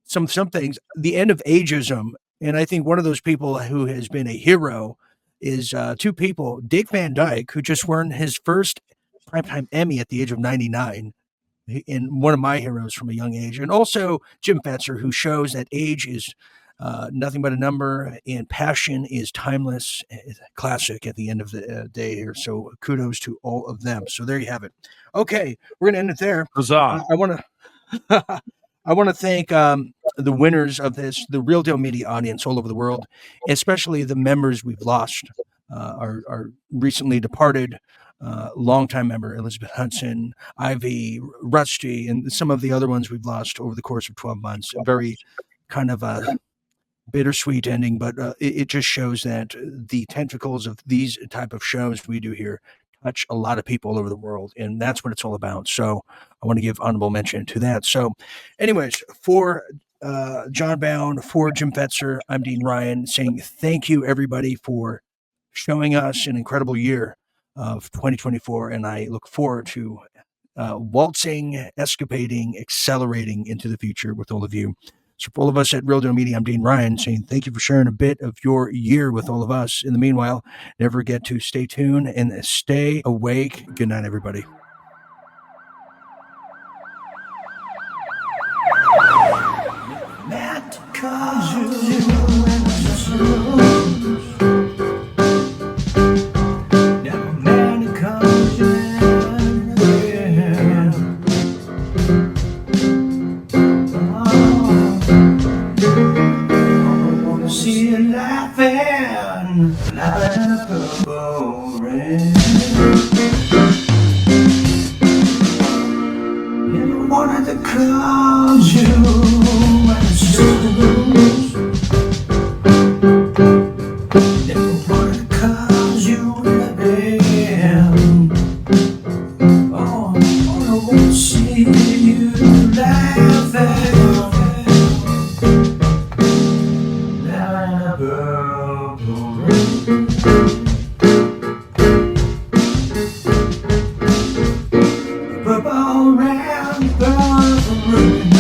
Speaker 1: some things, the end of ageism. And I think one of those people who has been a hero is two people, Dick Van Dyke, who just won his first Primetime Emmy at the age of 99, and one of my heroes from a young age. And also Jim Fetzer, who shows that age is nothing but a number and passion is timeless. It's a classic at the end of the day here. So kudos to all of them. So there you have it. Okay, we're going to end it there.
Speaker 2: Huzzah.
Speaker 1: I want to thank the winners of this, the Real Deal Media audience all over the world, especially the members we've lost, our recently departed longtime member, Elizabeth Hudson, Ivy, Rusty, and some of the other ones we've lost over the course of 12 months. A very kind of a bittersweet ending, but it just shows that the tentacles of these type of shows we do here touch a lot of people all over the world, and that's what it's all about. So I want to give honorable mention to that. So anyways, for John Bowne, for Jim Fetzer, I'm Dean Ryan, saying thank you, everybody, for showing us an incredible year of 2024, and I look forward to waltzing, escapading, accelerating into the future with all of you. So for all of us at Real Deal Media, I'm Dean Ryan, saying thank you for sharing a bit of your year with all of us. In the meanwhile, never forget to stay tuned and stay awake. Good night, everybody. Matt calls you. Thank you. Living in a purple rain. Never wanted to call you when it's just the blues. Never wanted to call you in the bed. Oh, I won't see you laughing. Living in a purple rain. Purple rain, purple rain.